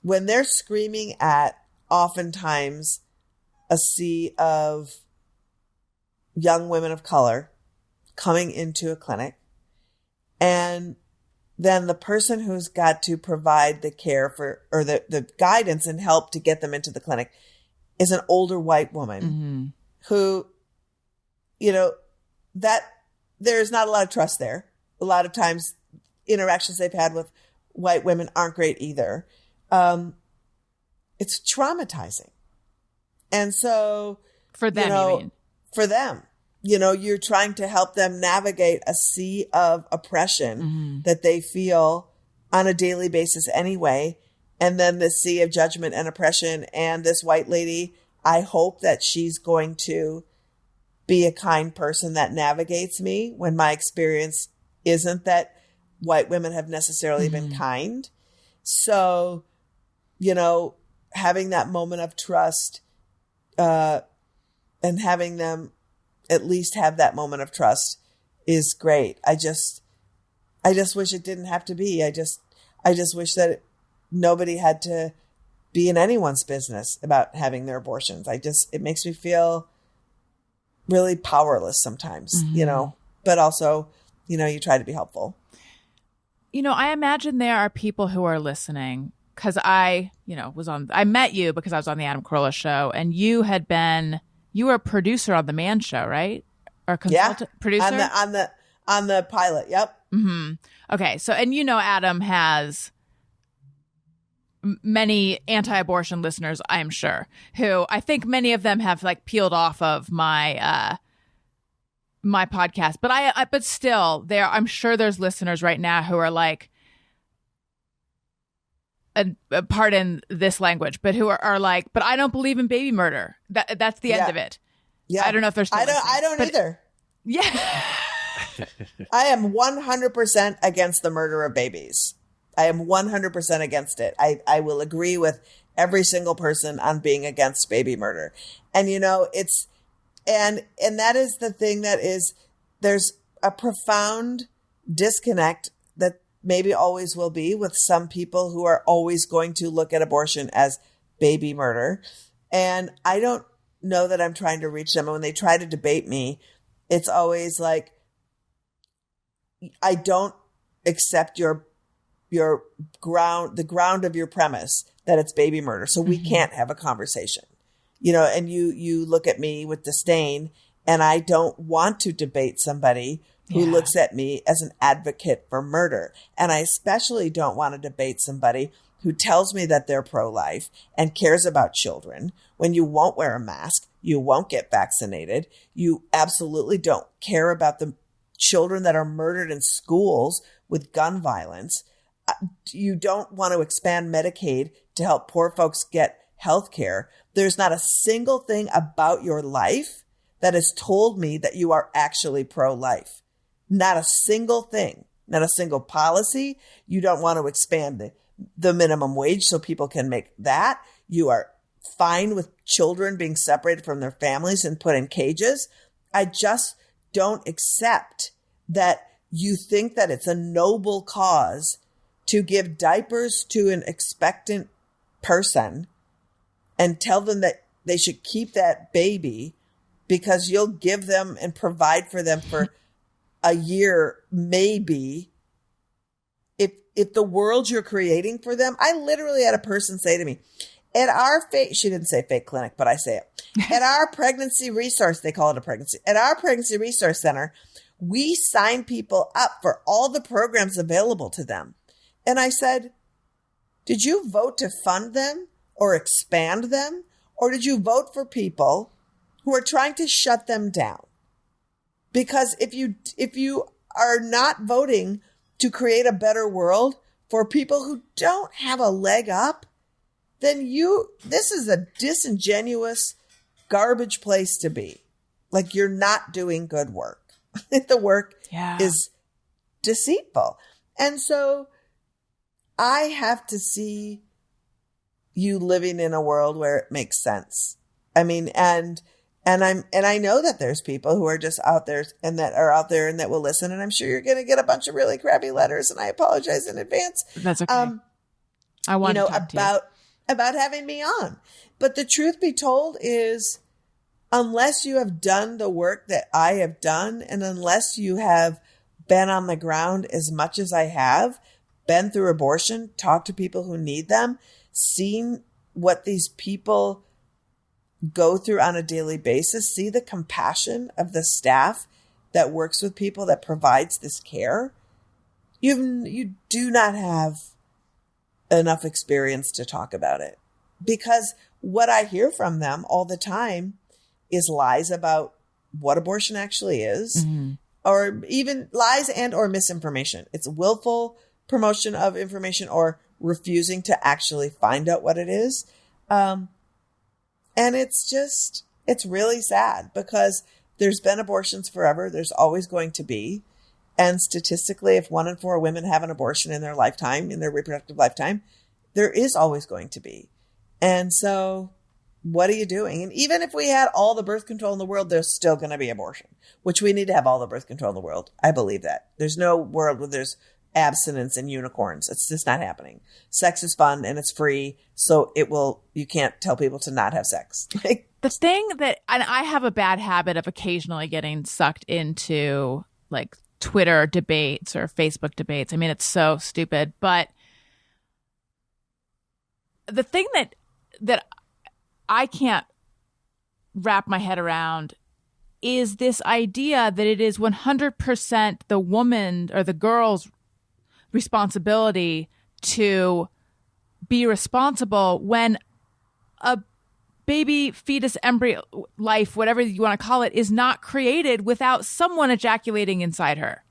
when they're screaming at oftentimes a sea of young women of color coming into a clinic, and then the person who's got to provide the care for, or the guidance and help to get them into the clinic is an older white woman who, you know, that there's not a lot of trust there. A lot of times interactions they've had with white women aren't great either. It's traumatizing. And so For them, you mean? For them, you know, you're trying to help them navigate a sea of oppression that they feel on a daily basis anyway. And then the sea of judgment and oppression. And this white lady, I hope that she's going to be a kind person that navigates me when my experience isn't that white women have necessarily been kind. So, you know, having that moment of trust, and having them at least have that moment of trust is great. I just wish it didn't have to be. I just wish that nobody had to be in anyone's business about having their abortions. It makes me feel really powerless sometimes, you know, but also, you know, you try to be helpful. You know, I imagine there are people who are listening because I met you because I was on the Adam Carolla show, and you were a producer on the Man Show, right? Or consultant producer on the pilot. Yep. Okay. So, and you know, Adam has many anti-abortion listeners, I'm sure, who I think many of them have like peeled off of my my podcast. But but still, I'm sure there's listeners right now who are like, pardon this language, but who are like, but I don't believe in baby murder. That's the end of it. Yeah, I don't know if there's. I don't either. Yeah. I am 100% against the murder of babies. I am 100% against it. I will agree with every single person on being against baby murder. And, it's, and that is the thing that is, there's a profound disconnect that maybe always will be with some people who are always going to look at abortion as baby murder. And I don't know that I'm trying to reach them. And when they try to debate me, it's always like, I don't accept the ground of your premise that it's baby murder. So we can't have a conversation, and you look at me with disdain, and I don't want to debate somebody who looks at me as an advocate for murder. And I especially don't want to debate somebody who tells me that they're pro-life and cares about children when you won't wear a mask, you won't get vaccinated, you absolutely don't care about the children that are murdered in schools with gun violence. You don't want to expand Medicaid to help poor folks get health care. There's not a single thing about your life that has told me that you are actually pro-life. Not a single thing, not a single policy. You don't want to expand the minimum wage so people can make that. You are fine with children being separated from their families and put in cages. I just don't accept that you think that it's a noble cause to give diapers to an expectant person and tell them that they should keep that baby because you'll give them and provide for them for a year, maybe. If the world you're creating for them, I literally had a person say to me, at our she didn't say fake clinic, but I say it. At our pregnancy resource, they call it a pregnancy. At our pregnancy resource center, we sign people up for all the programs available to them. And I said, did you vote to fund them or expand them? Or did you vote for people who are trying to shut them down? Because if you are not voting to create a better world for people who don't have a leg up, then this is a disingenuous, garbage place to be. Like, you're not doing good work. The work is deceitful. And so I have to see you living in a world where it makes sense. I mean, and I know that there's people who are just out there and that will listen. And I'm sure you're going to get a bunch of really crappy letters, and I apologize in advance. That's okay. I want to talk to you about having me on. But the truth be told is, unless you have done the work that I have done, and unless you have been on the ground as much as I have, been through abortion, talked to people who need them, seen what these people go through on a daily basis, see the compassion of the staff that works with people, that provides this care, you do not have enough experience to talk about it. Because what I hear from them all the time is lies about what abortion actually is, or even lies and or misinformation. It's willful promotion of information or refusing to actually find out what it is. And it's really sad, because there's been abortions forever. There's always going to be. And statistically, if 1 in 4 women have an abortion in their lifetime, in their reproductive lifetime, there is always going to be. And so what are you doing? And even if we had all the birth control in the world, there's still going to be abortion, which we need to have all the birth control in the world. I believe that. There's no world where there's abstinence and unicorns. It's just not happening. Sex is fun and it's free. So you can't tell people to not have sex. The thing that, and I have a bad habit of occasionally getting sucked into like Twitter debates or Facebook debates. I mean, it's so stupid, but the thing that I can't wrap my head around is this idea that it is 100% the woman or the girl's responsibility to be responsible when a baby, fetus, embryo, life, whatever you want to call it, is not created without someone ejaculating inside her.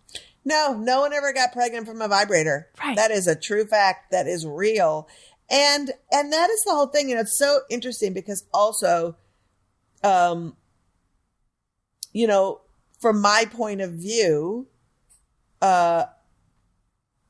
No one ever got pregnant from a vibrator. Right. That is a true fact. That is real. And that is the whole thing. And it's so interesting because also, you know, from my point of view,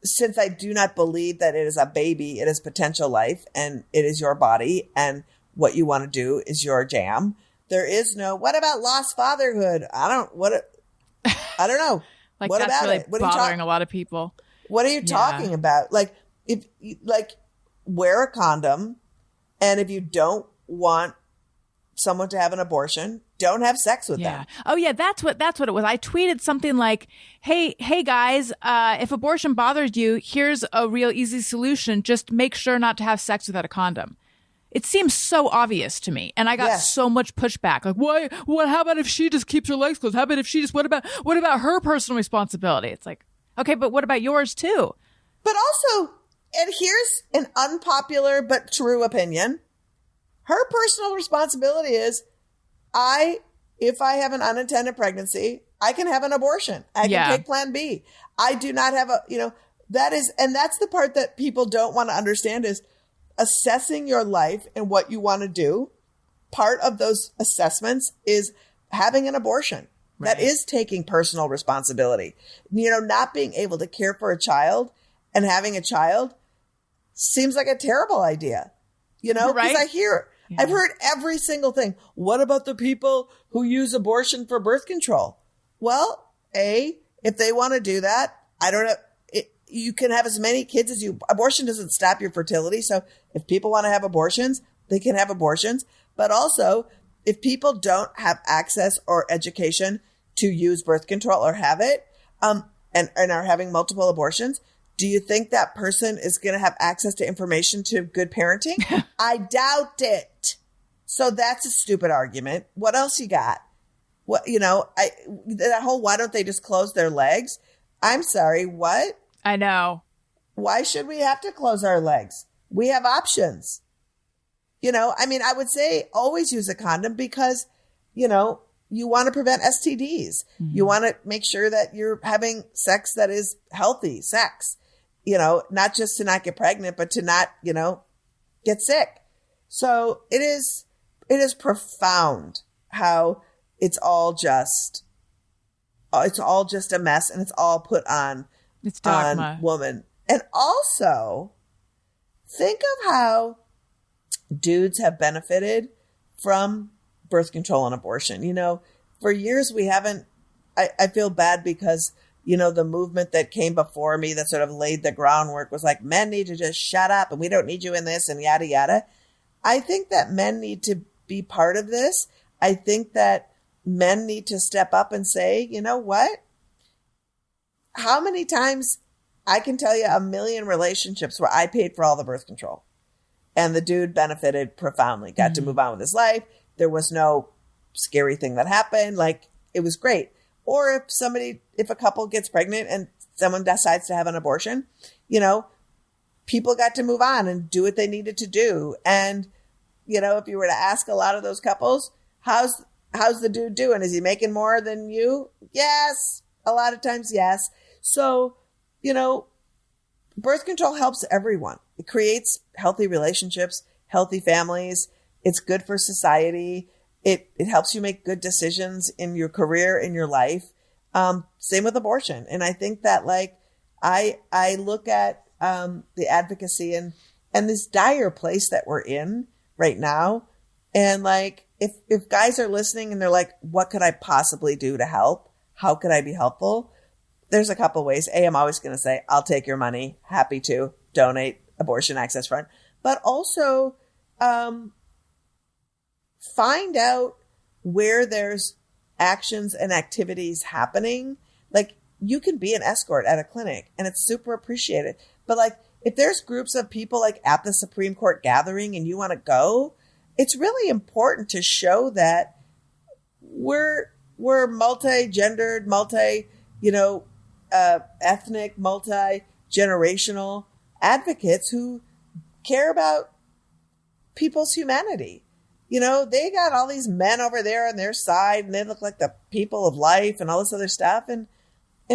since I do not believe that it is a baby, it is potential life and it is your body and what you want to do is your jam. There is no, what about lost fatherhood? I don't know. Like, what that's about really it? What bothering a lot of people. What are you talking about? Like, if like, wear a condom, and if you don't want someone to have an abortion, don't have sex with them. Oh yeah, that's what it was. I tweeted something like, "Hey guys, if abortion bothers you, here's a real easy solution. Just make sure not to have sex without a condom." It seems so obvious to me, and I got so much pushback. Like, why? What? How about if she just keeps her legs closed? How about if she just? What about her personal responsibility? It's like, okay, but what about yours too? But also, and here's an unpopular but true opinion: her personal responsibility is, if I have an unintended pregnancy, I can have an abortion. I can take Plan B. I do not have that is, and that's the part that people don't want to understand is assessing your life and what you want to do. Part of those assessments is having an abortion. Right. That is taking personal responsibility. Not being able to care for a child and having a child seems like a terrible idea, because Right? I've heard every single thing. What about the people who use abortion for birth control? Well, if they want to do that, I don't know. You can have as many kids as abortion doesn't stop your fertility. So if people want to have abortions, they can have abortions. But also, if people don't have access or education to use birth control or have it, and are having multiple abortions, do you think that person is going to have access to information to good parenting? I doubt it. So that's a stupid argument. What else you got? That whole, why don't they just close their legs? I'm sorry, what? I know. Why should we have to close our legs? We have options. I would say always use a condom because, you want to prevent STDs. Mm-hmm. You want to make sure that you're having sex that is healthy sex, not just to not get pregnant, but to not, get sick. So it is profound how it's all just a mess and it's all put on. It's dogma. On woman. And also, think of how dudes have benefited from birth control and abortion. For years we haven't, I feel bad because, the movement that came before me that sort of laid the groundwork was like, men need to just shut up and we don't need you in this and yada, yada. I think that men need to be part of this. I think that men need to step up and say, you know what? How many times I can tell you a million relationships where I paid for all the birth control and the dude benefited profoundly, got to move on with his life. There was no scary thing that happened. Like, it was great. Or if a couple gets pregnant and someone decides to have an abortion, people got to move on and do what they needed to do. And, if you were to ask a lot of those couples, how's the dude doing? Is he making more than you? Yes. A lot of times, yes. So, birth control helps everyone. It creates healthy relationships, healthy families. It's good for society. It helps you make good decisions in your career, in your life. Same with abortion. And I think that I look at the advocacy and this dire place that we're in right now. And if guys are listening and they're like, what could I possibly do to help? How could I be helpful? There's a couple ways. I'm always going to say, I'll take your money. Happy to donate Abortion Access Front. But also find out where there's actions and activities happening. Like, you can be an escort at a clinic and it's super appreciated. But if there's groups of people at the Supreme Court gathering and you want to go, it's really important to show that we're multi-gendered, ethnic, multi-generational advocates who care about people's humanity. You know, they got all these men over there on their side and they look like the people of life and all this other stuff. And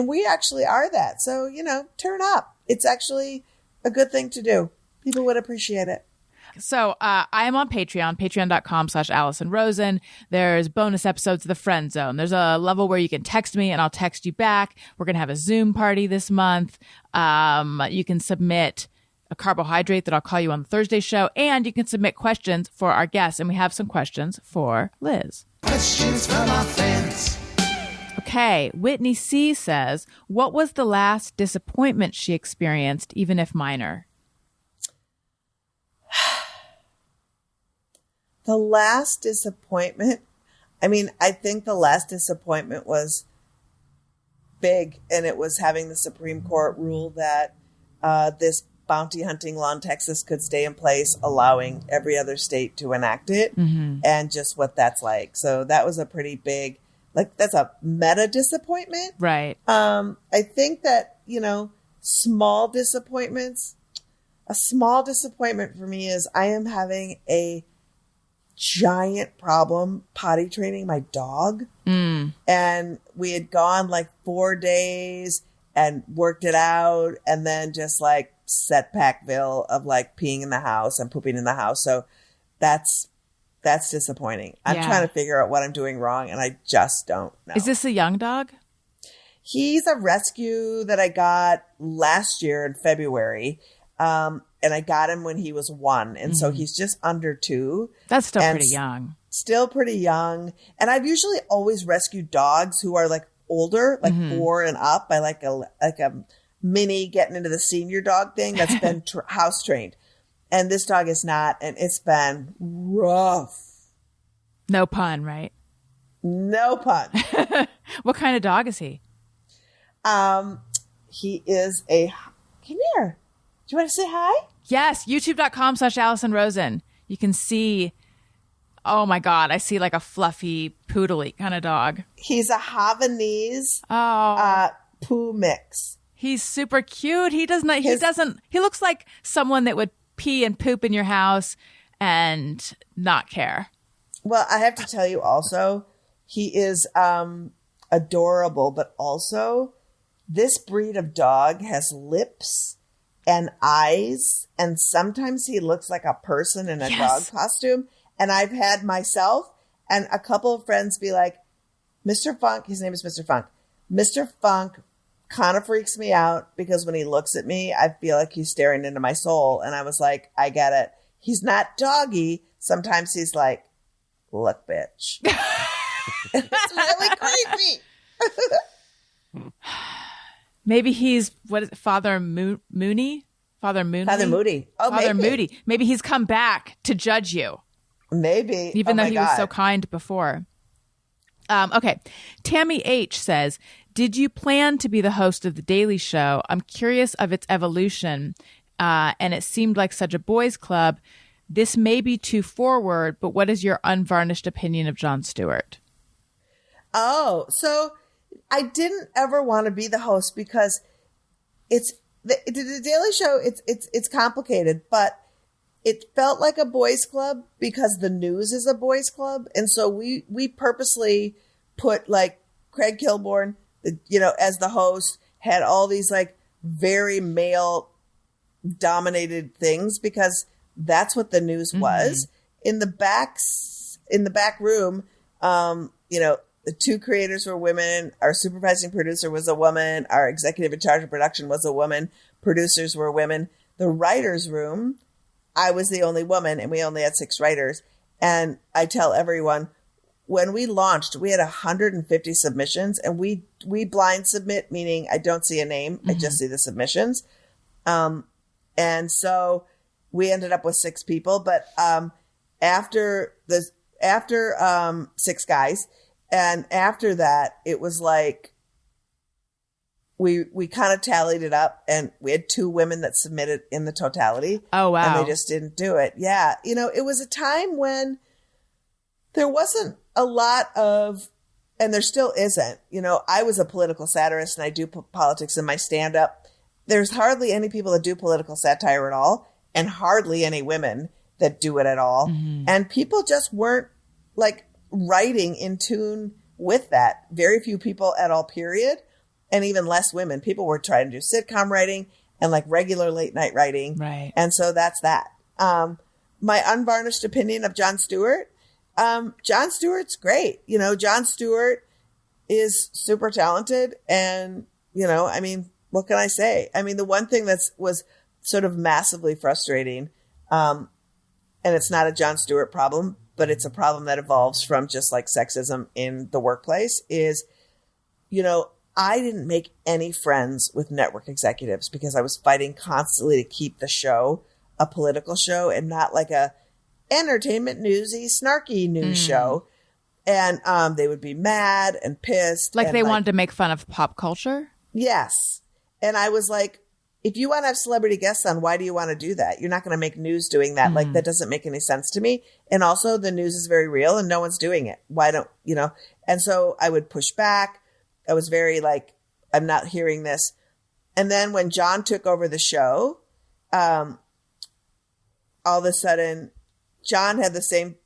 we actually are that. So, you know, turn up. It's actually a good thing to do. People would appreciate it. So I am on Patreon, patreon.com/Alison Rosen. There's bonus episodes of The Friend Zone. There's a level where you can text me and I'll text you back. We're going to have a Zoom party this month. You can submit a carbohydrate that I'll call you on the Thursday show. And you can submit questions for our guests. And we have some questions for Liz. Questions from our friends. Okay, Whitney C. says, what was the last disappointment she experienced, even if minor? The last disappointment, I mean, I think the last disappointment was big, and it was having the Supreme Court rule that this bounty hunting law in Texas could stay in place, allowing every other state to enact it, and just what that's like. So that was a pretty big, like, that's a meta disappointment. Right. I think that, you know, small disappointments, a small disappointment for me is I am having a giant problem potty training my dog. And we had gone like 4 days and worked it out, and then just like setbackville of like peeing in the house and pooping in the house. So that's disappointing. I'm trying to figure out what I'm doing wrong, and I just don't know. Is this a young dog? He's a rescue that I got last year in February. And I got him when he was 1. And so he's just under 2. That's still pretty young. Still pretty young. And I've usually always rescued dogs who are like older, like 4 and up. I like a mini getting into the senior dog thing that's been house trained. And this dog is not. And it's been rough. No pun, right? No pun. What kind of dog is he? He is a, come here. Do you want to say hi? Yes, youtube.com/Alison Rosen. You can see, oh my God, I see like a fluffy poodly kind of dog. He's a Havanese poo mix. He's super cute. He looks like someone that would pee and poop in your house and not care. Well, I have to tell you also, he is adorable, but also this breed of dog has lips and eyes, and sometimes he looks like a person in a dog costume. And I've had myself and a couple of friends be like, Mr. Funk, his name is Mr. Funk. Mr. Funk kind of freaks me out because when he looks at me, I feel like he's staring into my soul. And I was like, I get it. He's not doggy. Sometimes he's like, look, bitch. It's really creepy. Maybe he's, what is it, Father Mooney? Father Mooney? Father Moody. Oh, Father maybe. Moody. Maybe he's come back to judge you. Maybe. Even though he was so kind before. Okay. Tammy H says, did you plan to be the host of The Daily Show? I'm curious of its evolution. And it seemed like such a boys' club. This may be too forward, but what is your unvarnished opinion of Jon Stewart? Oh, so I didn't ever want to be the host because it's the Daily Show. It's complicated, but it felt like a boys' club because the news is a boys' club, and so we purposely put like Craig Kilborn, as the host, had all these like very male dominated things because that's what the news was. In the back room, the 2 creators were women. Our supervising producer was a woman. Our executive in charge of production was a woman. Producers were women. The writers' room, I was the only woman, and we only had 6 writers. And I tell everyone, when we launched, we had 150 submissions, and we blind submit, meaning I don't see a name. I just see the submissions. And so we ended up with 6 people. But after 6 guys, and after that, it was like we kind of tallied it up, and we had 2 women that submitted in the totality. Oh, wow. And they just didn't do it. Yeah. It was a time when there wasn't a lot of, and there still isn't, I was a political satirist and I do politics in my stand-up. There's hardly any people that do political satire at all. and hardly any women that do it at all. And people just weren't like writing in tune with that. Very few people at all, period. And even less women. People were trying to do sitcom writing and like regular late night writing. Right. And so that's that. My unvarnished opinion of Jon Stewart. Jon Stewart's great. You know, Jon Stewart is super talented. And, you know, I mean, what can I say? I mean, the one thing was sort of massively frustrating, and it's not a Jon Stewart problem, but it's a problem that evolves from just like sexism in the workplace, is, you know, I didn't make any friends with network executives because I was fighting constantly to keep the show a political show and not like a entertainment newsy, snarky news show. And they would be mad and pissed. Like and they wanted to make fun of pop culture? Yes. And I was like, if you want to have celebrity guests on, why do you want to do that? You're not going to make news doing that. Like, that doesn't make any sense to me. And also the news is very real and no one's doing it. Why don't, you know? And so I would push back. I was very like, I'm not hearing this. And then when John took over the show, all of a sudden, John had the same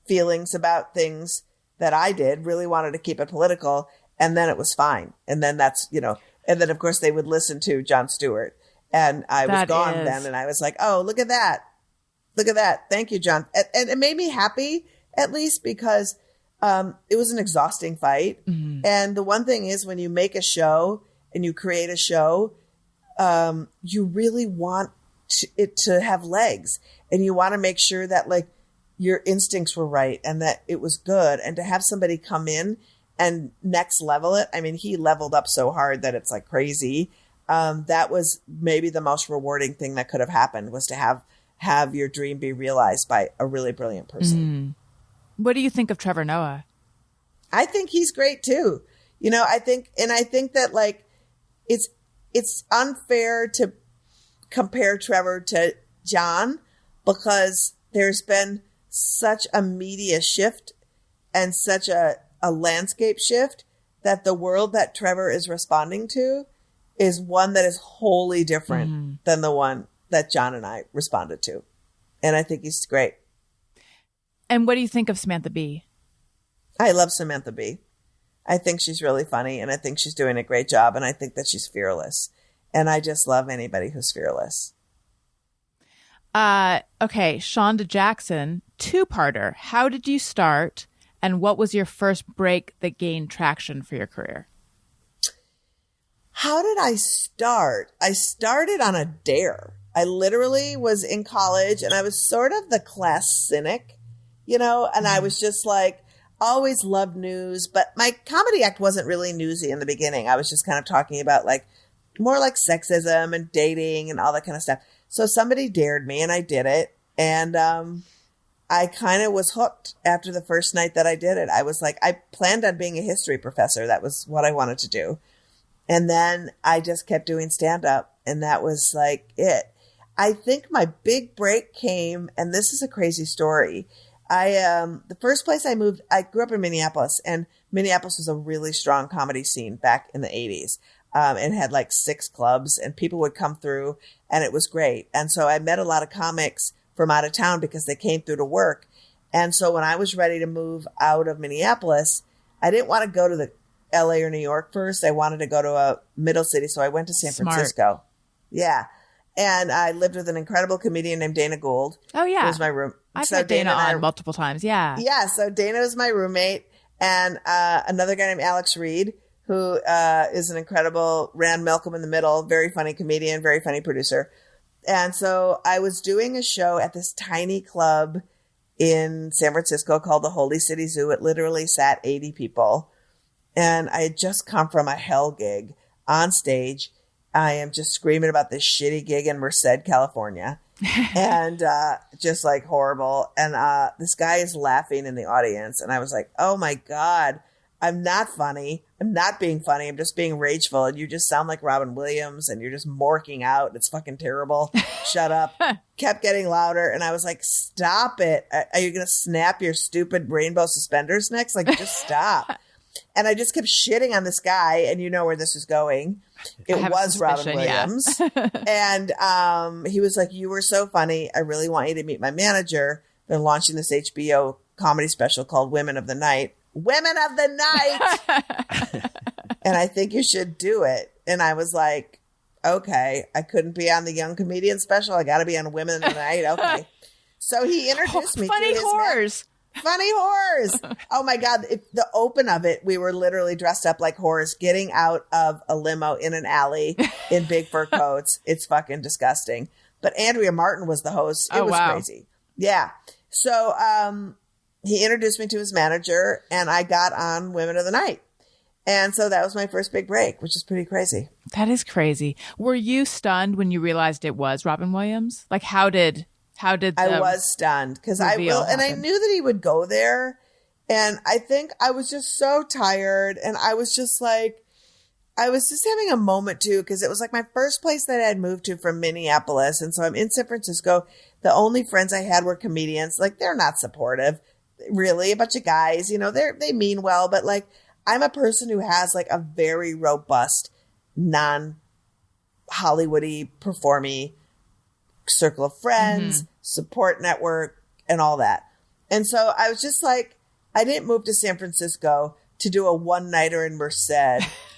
feelings about things that I did, really wanted to keep it political. And then it was fine. And then that's, you know, and then of course they would listen to Jon Stewart. And I was gone then. And I was like, oh, look at that. Look at that. Thank you, John. And it made me happy, at least, because it was an exhausting fight. And the one thing is, when you make a show and you create a show, you really want it to have legs. And you want to make sure that like your instincts were right and that it was good. And to have somebody come in and next level it. I mean, he leveled up so hard that it's like crazy. That was maybe the most rewarding thing that could have happened, was to have your dream be realized by a really brilliant person. What do you think of Trevor Noah? I think he's great too. You know, I think that like it's unfair to compare Trevor to John, because there's been such a media shift and such a landscape shift that the world that Trevor is responding to is one that is wholly different than the one that John and I responded to. And I think he's great. And what do you think of Samantha Bee? I love Samantha Bee. I think she's really funny, and I think she's doing a great job, and I think that she's fearless. And I just love anybody who's fearless. Okay, Shonda Jackson, two-parter. How did you start, and what was your first break that gained traction for your career? How did I start? I started on a dare. I literally was in college, and I was sort of the class cynic, you know, and I was just like, always loved news, but my comedy act wasn't really newsy in the beginning. I was just kind of talking about like more like sexism and dating and all that kind of stuff. So somebody dared me and I did it. And I kind of was hooked after the first night that I did it. I was like, I planned on being a history professor. That was what I wanted to do. And then I just kept doing stand up, and that was like it. I think my big break came, and this is a crazy story. The first place I moved, I grew up in Minneapolis, and Minneapolis was a really strong comedy scene back in the 80s. And had like 6 clubs, and people would come through, and it was great. And so I met a lot of comics from out of town because they came through to work. And so when I was ready to move out of Minneapolis, I didn't want to go to the LA or New York first. I wanted to go to a middle city. So I went to San Francisco. Yeah. And I lived with an incredible comedian named Dana Gould. Oh, yeah. Who was my room. I've met Dana on multiple times. Yeah. Yeah. So Dana was my roommate, and another guy named Alex Reed, who is an incredible, ran Malcolm in the Middle, very funny comedian, very funny producer. And so I was doing a show at this tiny club in San Francisco called the Holy City Zoo. It literally sat 80 people. And I had just come from a hell gig on stage. I am just screaming about this shitty gig in Merced, California. And just like horrible. And this guy is laughing in the audience. And I was like, oh my God, I'm not funny. I'm not being funny. I'm just being rageful. And you just sound like Robin Williams, and you're just morking out. It's fucking terrible. Shut up. Kept getting louder. And I was like, stop it. Are you going to snap your stupid rainbow suspenders next? Like, just stop. And I just kept shitting on this guy, and you know where this is going. It was Robin Williams. And he was like, you were so funny. I really want you to meet my manager. They're launching this HBO comedy special called Women of the Night. Women of the Night! And I think you should do it. And I was like, okay, I couldn't be on the Young Comedian special. I got to be on Women of the Night. Okay. So he introduced me funny to his whores. Funny whores. Oh my God. The open of it, we were literally dressed up like whores, getting out of a limo in an alley in big fur coats. It's fucking disgusting. But Andrea Martin was the host. It was crazy. Yeah. So he introduced me to his manager, and I got on Women of the Night. And so that was my first big break, which is pretty crazy. That is crazy. Were you stunned when you realized it was Robin Williams? Like, how did I was stunned because I knew that he would go there. And I think I was just so tired. And I was just having a moment too, because it was like my first place that I had moved to from Minneapolis. And so I'm in San Francisco. The only friends I had were comedians. Like, they're not supportive, really. A bunch of guys, you know, they mean well, but like, I'm a person who has like a very robust, non-Hollywoody, performy circle of friends, support network, and all that. And so I was just like, I didn't move to San Francisco to do a one-nighter in Merced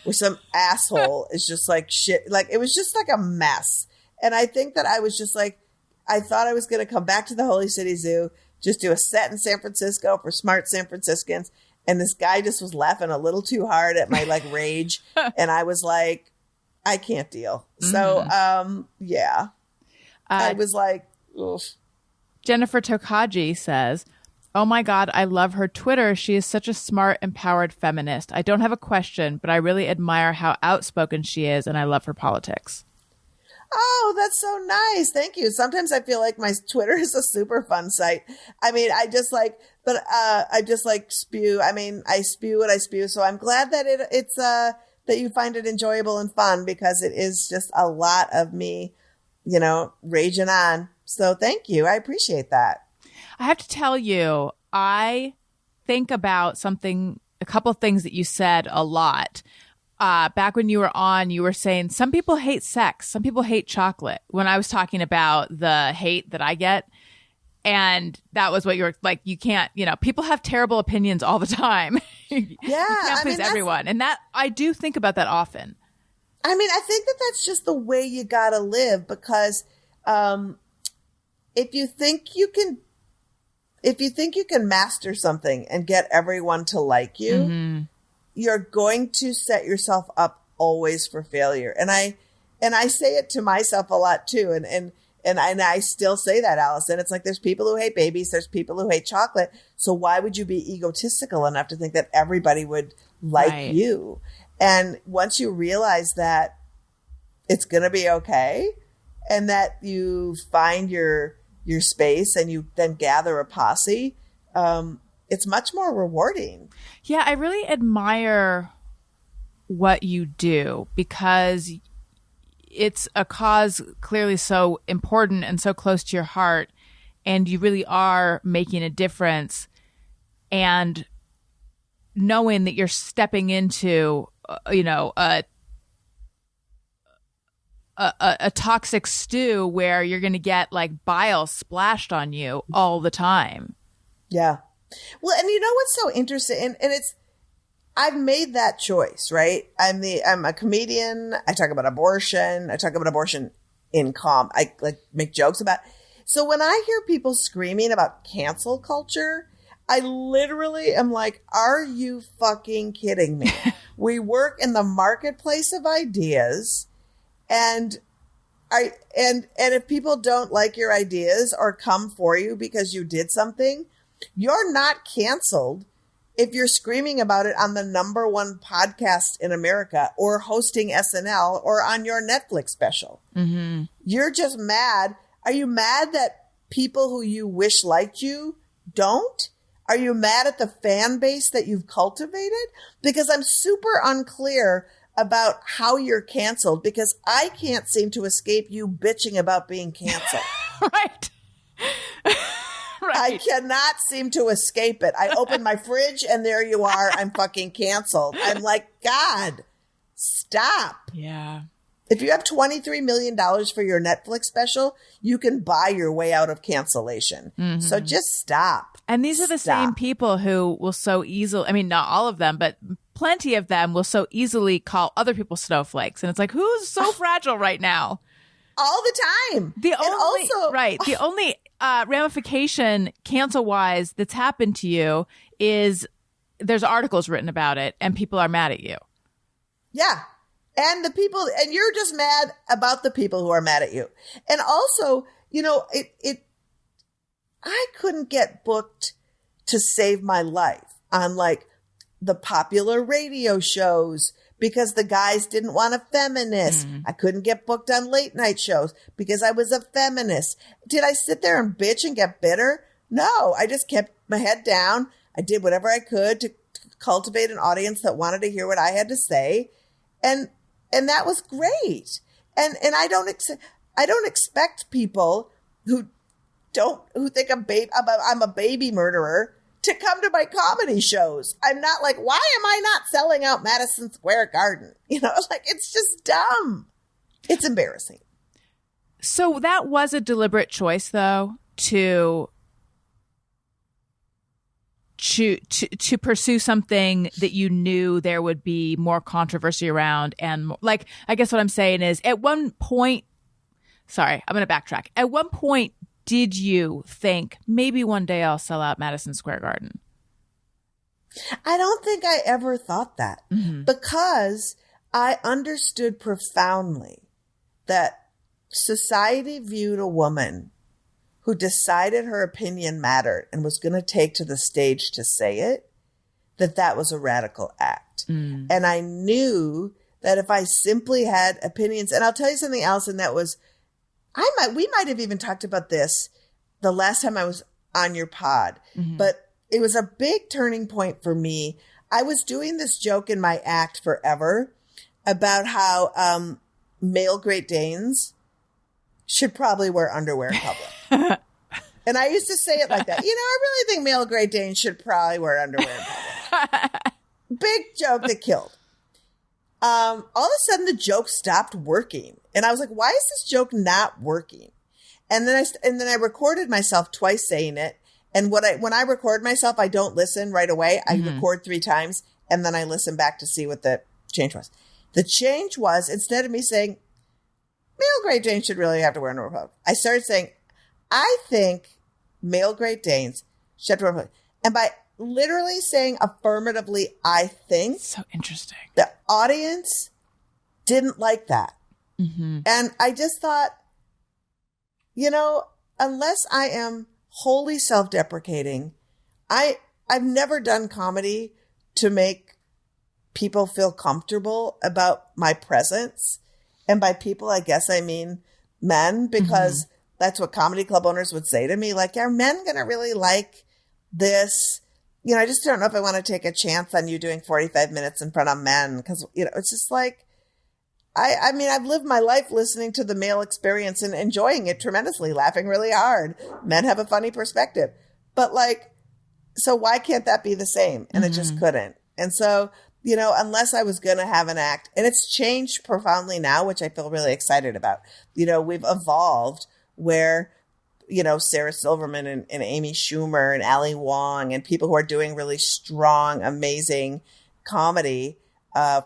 where some asshole is just like shit. Like, it was just like a mess. And I think that I was just like, I thought I was going to come back to the Holy City Zoo, just do a set in San Francisco for smart San Franciscans. And this guy just was laughing a little too hard at my like rage. And I was like, I can't deal. So, yeah. I was like, oof. Jennifer Tokaji says, oh my God, I love her Twitter. She is such a smart, empowered feminist. I don't have a question, but I really admire how outspoken she is, and I love her politics. Oh, that's so nice. Thank you. Sometimes I feel like my Twitter is a super fun site. I mean, I just like spew. I mean, I spew what I spew. So I'm glad that it's that you find it enjoyable and fun, because it is just a lot of me, you know, raging on. So thank you. I appreciate that. I have to tell you, I think about a couple things that you said a lot. Back when you were on, you were saying some people hate sex, some people hate chocolate. When I was talking about the hate that I get, and that was what you were like, you can't, you know, people have terrible opinions all the time. Yeah. You can't please everyone. And that, I do think about that often. I mean, I think that that's just the way you gotta live, because if you think you can master something and get everyone to like you, you're going to set yourself up always for failure. And I say it to myself a lot too. And I still say that, Alison. It's like, there's people who hate babies. There's people who hate chocolate. So why would you be egotistical enough to think that everybody would like you? And once you realize that it's going to be okay, and that you find your space and you then gather a posse, it's much more rewarding. Yeah, I really admire what you do, because it's a cause clearly so important and so close to your heart, and you really are making a difference. And knowing that you're stepping into, a toxic stew where you're going to get like bile splashed on you all the time. Yeah. Well, and you know what's so interesting, and it's, I've made that choice, right? I'm a comedian. I talk about abortion. I talk about abortion I like make jokes about. So when I hear people screaming about cancel culture, I literally am like, are you fucking kidding me? We work in the marketplace of ideas, and if people don't like your ideas or come for you because you did something, you're not canceled if you're screaming about it on the #1 podcast in America, or hosting SNL, or on your Netflix special. Mm-hmm. You're just mad. Are you mad that people who you wish liked you don't? Are you mad at the fan base that you've cultivated? Because I'm super unclear about how you're canceled, because I can't seem to escape you bitching about being canceled. Right. Right. I cannot seem to escape it. I open my fridge and there you are. I'm fucking canceled. I'm like, God, stop. Yeah. If you have $23 million for your Netflix special, you can buy your way out of cancellation. Mm-hmm. So just stop. And these are the same people who will so easily, I mean, not all of them, but plenty of them will so easily call other people snowflakes. And it's like, who's so fragile right now? All the time. The only ramification cancel-wise that's happened to you is there's articles written about it and people are mad at you. Yeah. And you're just mad about the people who are mad at you. And also, I couldn't get booked to save my life on like the popular radio shows because the guys didn't want a feminist. I couldn't get booked on late night shows because I was a feminist. Did I sit there and bitch and get bitter? No, I just kept my head down. I did whatever I could to cultivate an audience that wanted to hear what I had to say. And that was great. And I don't expect people who think I'm a baby murderer to come to my comedy shows. I'm not like, why am I not selling out Madison Square Garden? Like, it's just dumb. It's embarrassing. So that was a deliberate choice, though, to pursue something that you knew there would be more controversy around. And like, I guess what I'm saying is at one point, sorry, I'm going to backtrack. At one point, did you think maybe one day I'll sell out Madison Square Garden? I don't think I ever thought that because I understood profoundly that society viewed a woman who decided her opinion mattered and was going to take to the stage to say it, that was a radical act. And I knew that if I simply had opinions, and I'll tell you something, Alison, that was, we might have even talked about this the last time I was on your pod, but it was a big turning point for me. I was doing this joke in my act forever about how male Great Danes should probably wear underwear in public. And I used to say it like that. I really think male Great Danes should probably wear underwear in public. Big joke that killed. All of a sudden the joke stopped working. And I was like, why is this joke not working? And then I recorded myself twice saying it. And when I record myself, I don't listen right away. I record 3 times and then I listen back to see what the change was. The change was, instead of me saying, male Great Danes should really have to wear underwear in public, I started saying, I think male Great Danes should have to wear underwear in public. And by literally saying affirmatively, I think. So interesting. The audience didn't like that. And I just thought, unless I am wholly self-deprecating, I've never done comedy to make people feel comfortable about my presence. And by people, I guess I mean men, because that's what comedy club owners would say to me. Like, are men going to really like this? I just don't know if I want to take a chance on you doing 45 minutes in front of men. Because, it's just like, I mean, I've lived my life listening to the male experience and enjoying it tremendously, laughing really hard. Men have a funny perspective. But like, so why can't that be the same? And it just couldn't. And so, unless I was going to have an act, and it's changed profoundly now, which I feel really excited about. We've evolved where, Sarah Silverman and Amy Schumer and Ali Wong and people who are doing really strong, amazing comedy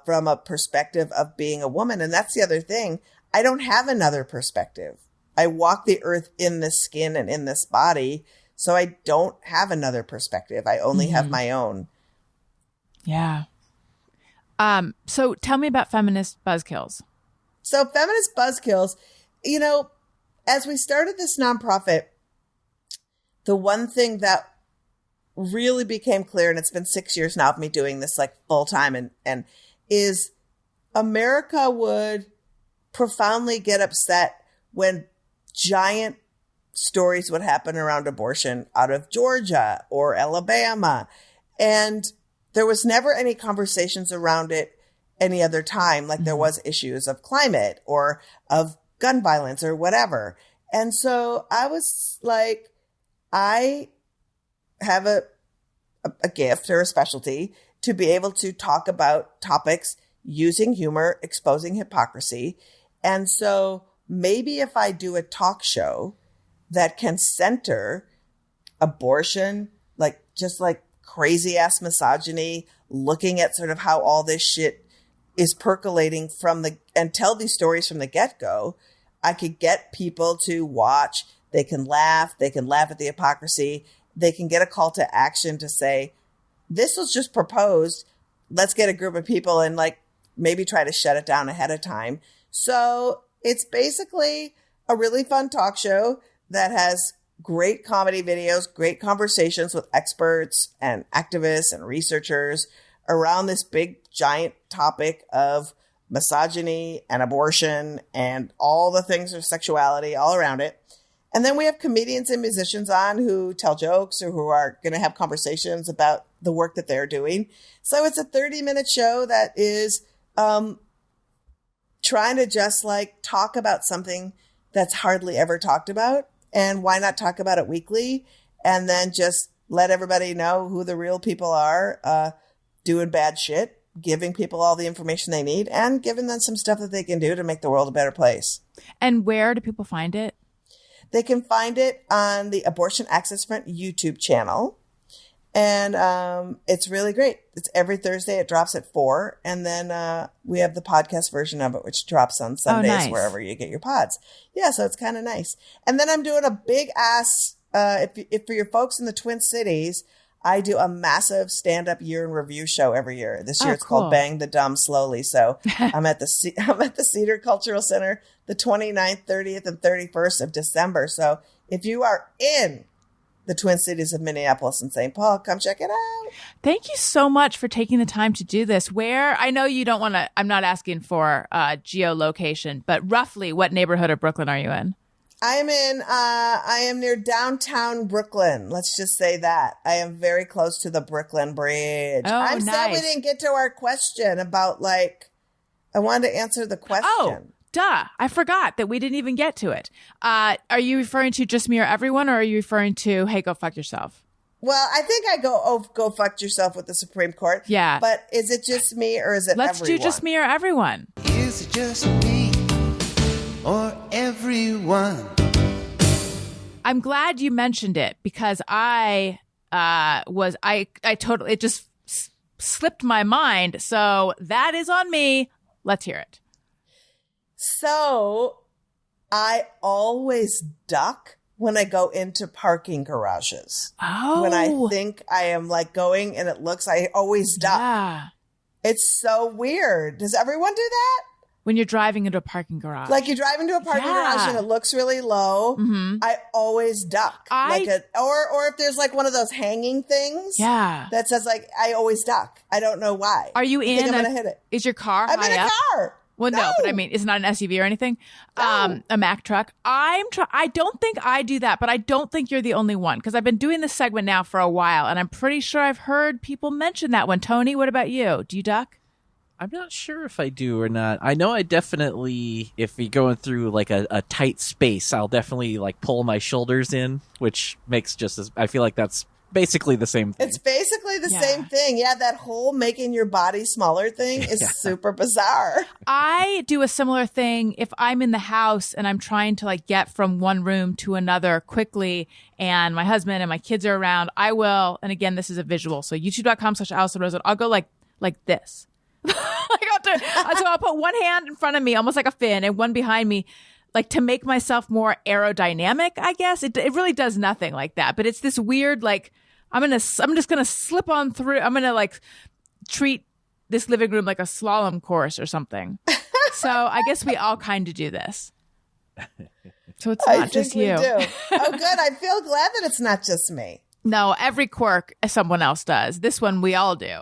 from a perspective of being a woman. And that's the other thing. I don't have another perspective. I walk the earth in this skin and in this body. So I don't have another perspective. I only have my own. Yeah. So tell me about Feminist Buzzkills. So Feminist Buzzkills, as we started this nonprofit, the one thing that really became clear, and it's been 6 years now of me doing this like full time, and is America would profoundly get upset when giant stories would happen around abortion out of Georgia or Alabama. And there was never any conversations around it any other time. Like there was issues of climate or of gun violence or whatever. And so I was like, I have a gift or a specialty to be able to talk about topics using humor, exposing hypocrisy. And so maybe if I do a talk show that can center abortion, like just like crazy ass misogyny, looking at sort of how all this shit is percolating and tell these stories from the get-go, I could get people to watch. They can laugh at the hypocrisy. They can get a call to action to say, this was just proposed. Let's get a group of people and like maybe try to shut it down ahead of time. So it's basically a really fun talk show that has great comedy videos, great conversations with experts and activists and researchers around this big giant topic of misogyny and abortion and all the things of sexuality all around it. And then we have comedians and musicians on who tell jokes or who are going to have conversations about the work that they're doing. So it's a 30-minute show that is trying to just like talk about something that's hardly ever talked about. And why not talk about it weekly and then just let everybody know who the real people are doing bad shit, giving people all the information they need, and giving them some stuff that they can do to make the world a better place. And where do people find it? They can find it on the Abortion Access Front YouTube channel. And it's really great. It's every Thursday. It drops at 4. And then we have the podcast version of it, which drops on Sundays, nice. Wherever you get your pods. Yeah, so it's kind of nice. And then I'm doing a big ass, if for your folks in the Twin Cities, I do a massive stand-up year in review show every year. This year it's called Bang the Dumb Slowly. So I'm at the Cedar Cultural Center the 29th, 30th, and 31st of December. So if you are in the Twin Cities of Minneapolis and St. Paul, come check it out. Thank you so much for taking the time to do this. Where, I know you don't want to, I'm not asking for geolocation, but roughly what neighborhood of Brooklyn are you in? I am near downtown Brooklyn. Let's just say that. I am very close to the Brooklyn Bridge. Oh, I'm sad we didn't get to our question about I wanted to answer the question. Oh, duh. I forgot that we didn't even get to it. Are you referring to just me or everyone, or are you referring to, hey, go fuck yourself? Well, I think I go fuck yourself with the Supreme Court. Yeah. But is it just me or is it Let's everyone? do just me or everyone. Is it just me or everyone? I'm glad you mentioned it because I totally, it just slipped my mind. So that is on me. Let's hear it. So I always duck when I go into parking garages. Oh. When I think I am going and it looks, I always duck. Yeah. It's so weird. Does everyone do that? When you're driving into a parking garage. Like you drive into a parking garage and it looks really low. Mm-hmm. I always duck. Or if there's one of those hanging things. Yeah. That says I always duck. I don't know why. Are you in? I'm going to hit it. Is your car I'm high in a up? car. Well, no, but I mean, it's not an SUV or anything. No. A Mack truck. I don't think I do that, but I don't think you're the only one because I've been doing this segment now for a while, and I'm pretty sure I've heard people mention that one. Tony, what about you? Do you duck? I'm not sure if I do or not. I know I definitely, if you're going through a tight space, I'll definitely pull my shoulders in, which makes I feel like that's basically the same thing. It's basically the same thing. Yeah, that whole making your body smaller thing is super bizarre. I do a similar thing if I'm in the house and I'm trying to get from one room to another quickly and my husband and my kids are around. I will, and again, this is a visual, so youtube.com/Alison Rosen. I'll go like this. So I'll put one hand in front of me, almost like a fin, and one behind me, to make myself more aerodynamic, I guess. It really does nothing like that. But it's this weird, I'm just gonna slip on through. I'm gonna treat this living room like a slalom course or something. So I guess we all kind of do this. So it's not just you. I think we do. Oh, good. I feel glad that it's not just me. No, every quirk someone else does. This one we all do.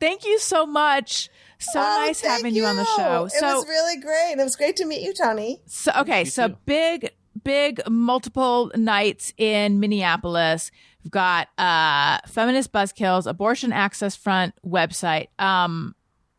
Thank you so much. So nice having you on the show. It was really great. It was great to meet you, Tony. So big multiple nights in Minneapolis. We've got Feminist Buzzkills, Abortion Access Front website.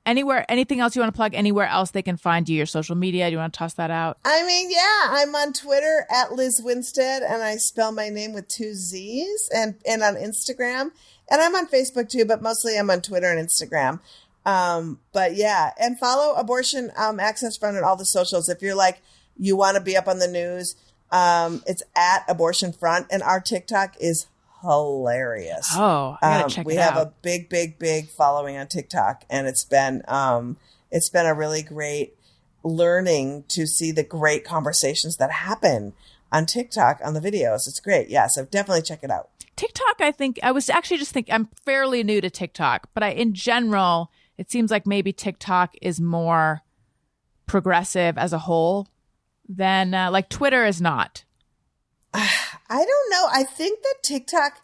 anything else you want to plug? Anywhere else they can find you? Your social media? Do you want to toss that out? I mean, yeah, I'm on Twitter at LIZZ WINSTEAD, and I spell my name with 2 Z's, and on Instagram. And I'm on Facebook too, but mostly I'm on Twitter and Instagram. But yeah, and follow Abortion Access Front on all the socials. If you're like, you want to be up on the news, it's at Abortion Front, and our TikTok is hilarious. Oh, I gotta check it out. We have a big following on TikTok, and it's been a really great learning to see the great conversations that happen on TikTok on the videos. It's great. Yeah, so definitely check it out. TikTok, I think I was actually just thinking I'm fairly new to TikTok, but in general, it seems like maybe TikTok is more progressive as a whole than like Twitter is not. I don't know. I think that TikTok,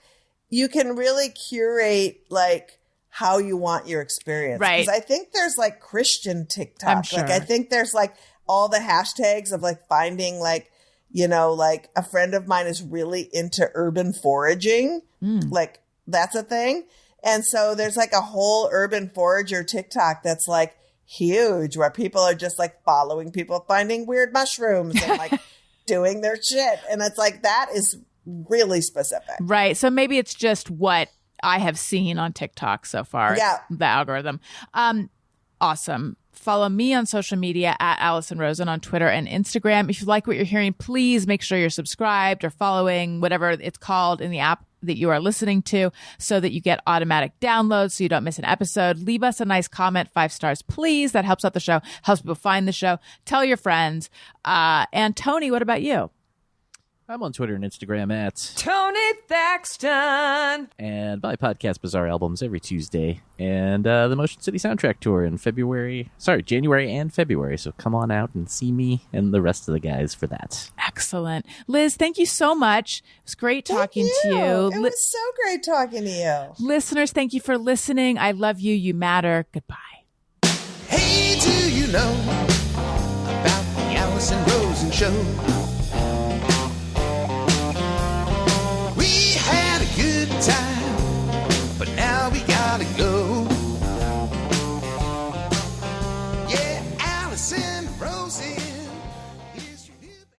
you can really curate like how you want your experience. Right. Because I think there's like Christian TikTok. I'm sure. Like I think there's like all the hashtags of like finding like, you know, like a friend of mine is really into urban foraging. Like that's a thing. And so there's like a whole urban forager TikTok that's like huge, where people are just like following people finding weird mushrooms and like doing their shit. And it's like, that is really specific. Right. So maybe it's just what I have seen on TikTok so far. Yeah. The algorithm. Awesome. Follow me on social media at Alison Rosen on Twitter and Instagram. If you like what you're hearing, please make sure you're subscribed or following whatever it's called in the app that you are listening to, so that you get automatic downloads so you don't miss an episode. Leave us a nice comment, 5 stars, please. That helps out the show, helps people find the show. Tell your friends. And Tony, what about you? I'm on Twitter and Instagram at Tony Thaxton. and buy Podcast Bazaar albums every Tuesday, and the Motion City Soundtrack Tour in January and February. So come on out and see me and the rest of the guys for that. Excellent. Liz, thank you so much. It was great talking to you. It was so great talking to you. Listeners, thank you for listening. I love you. You matter. Goodbye. Hey, do you know about the Alison Rosen Show?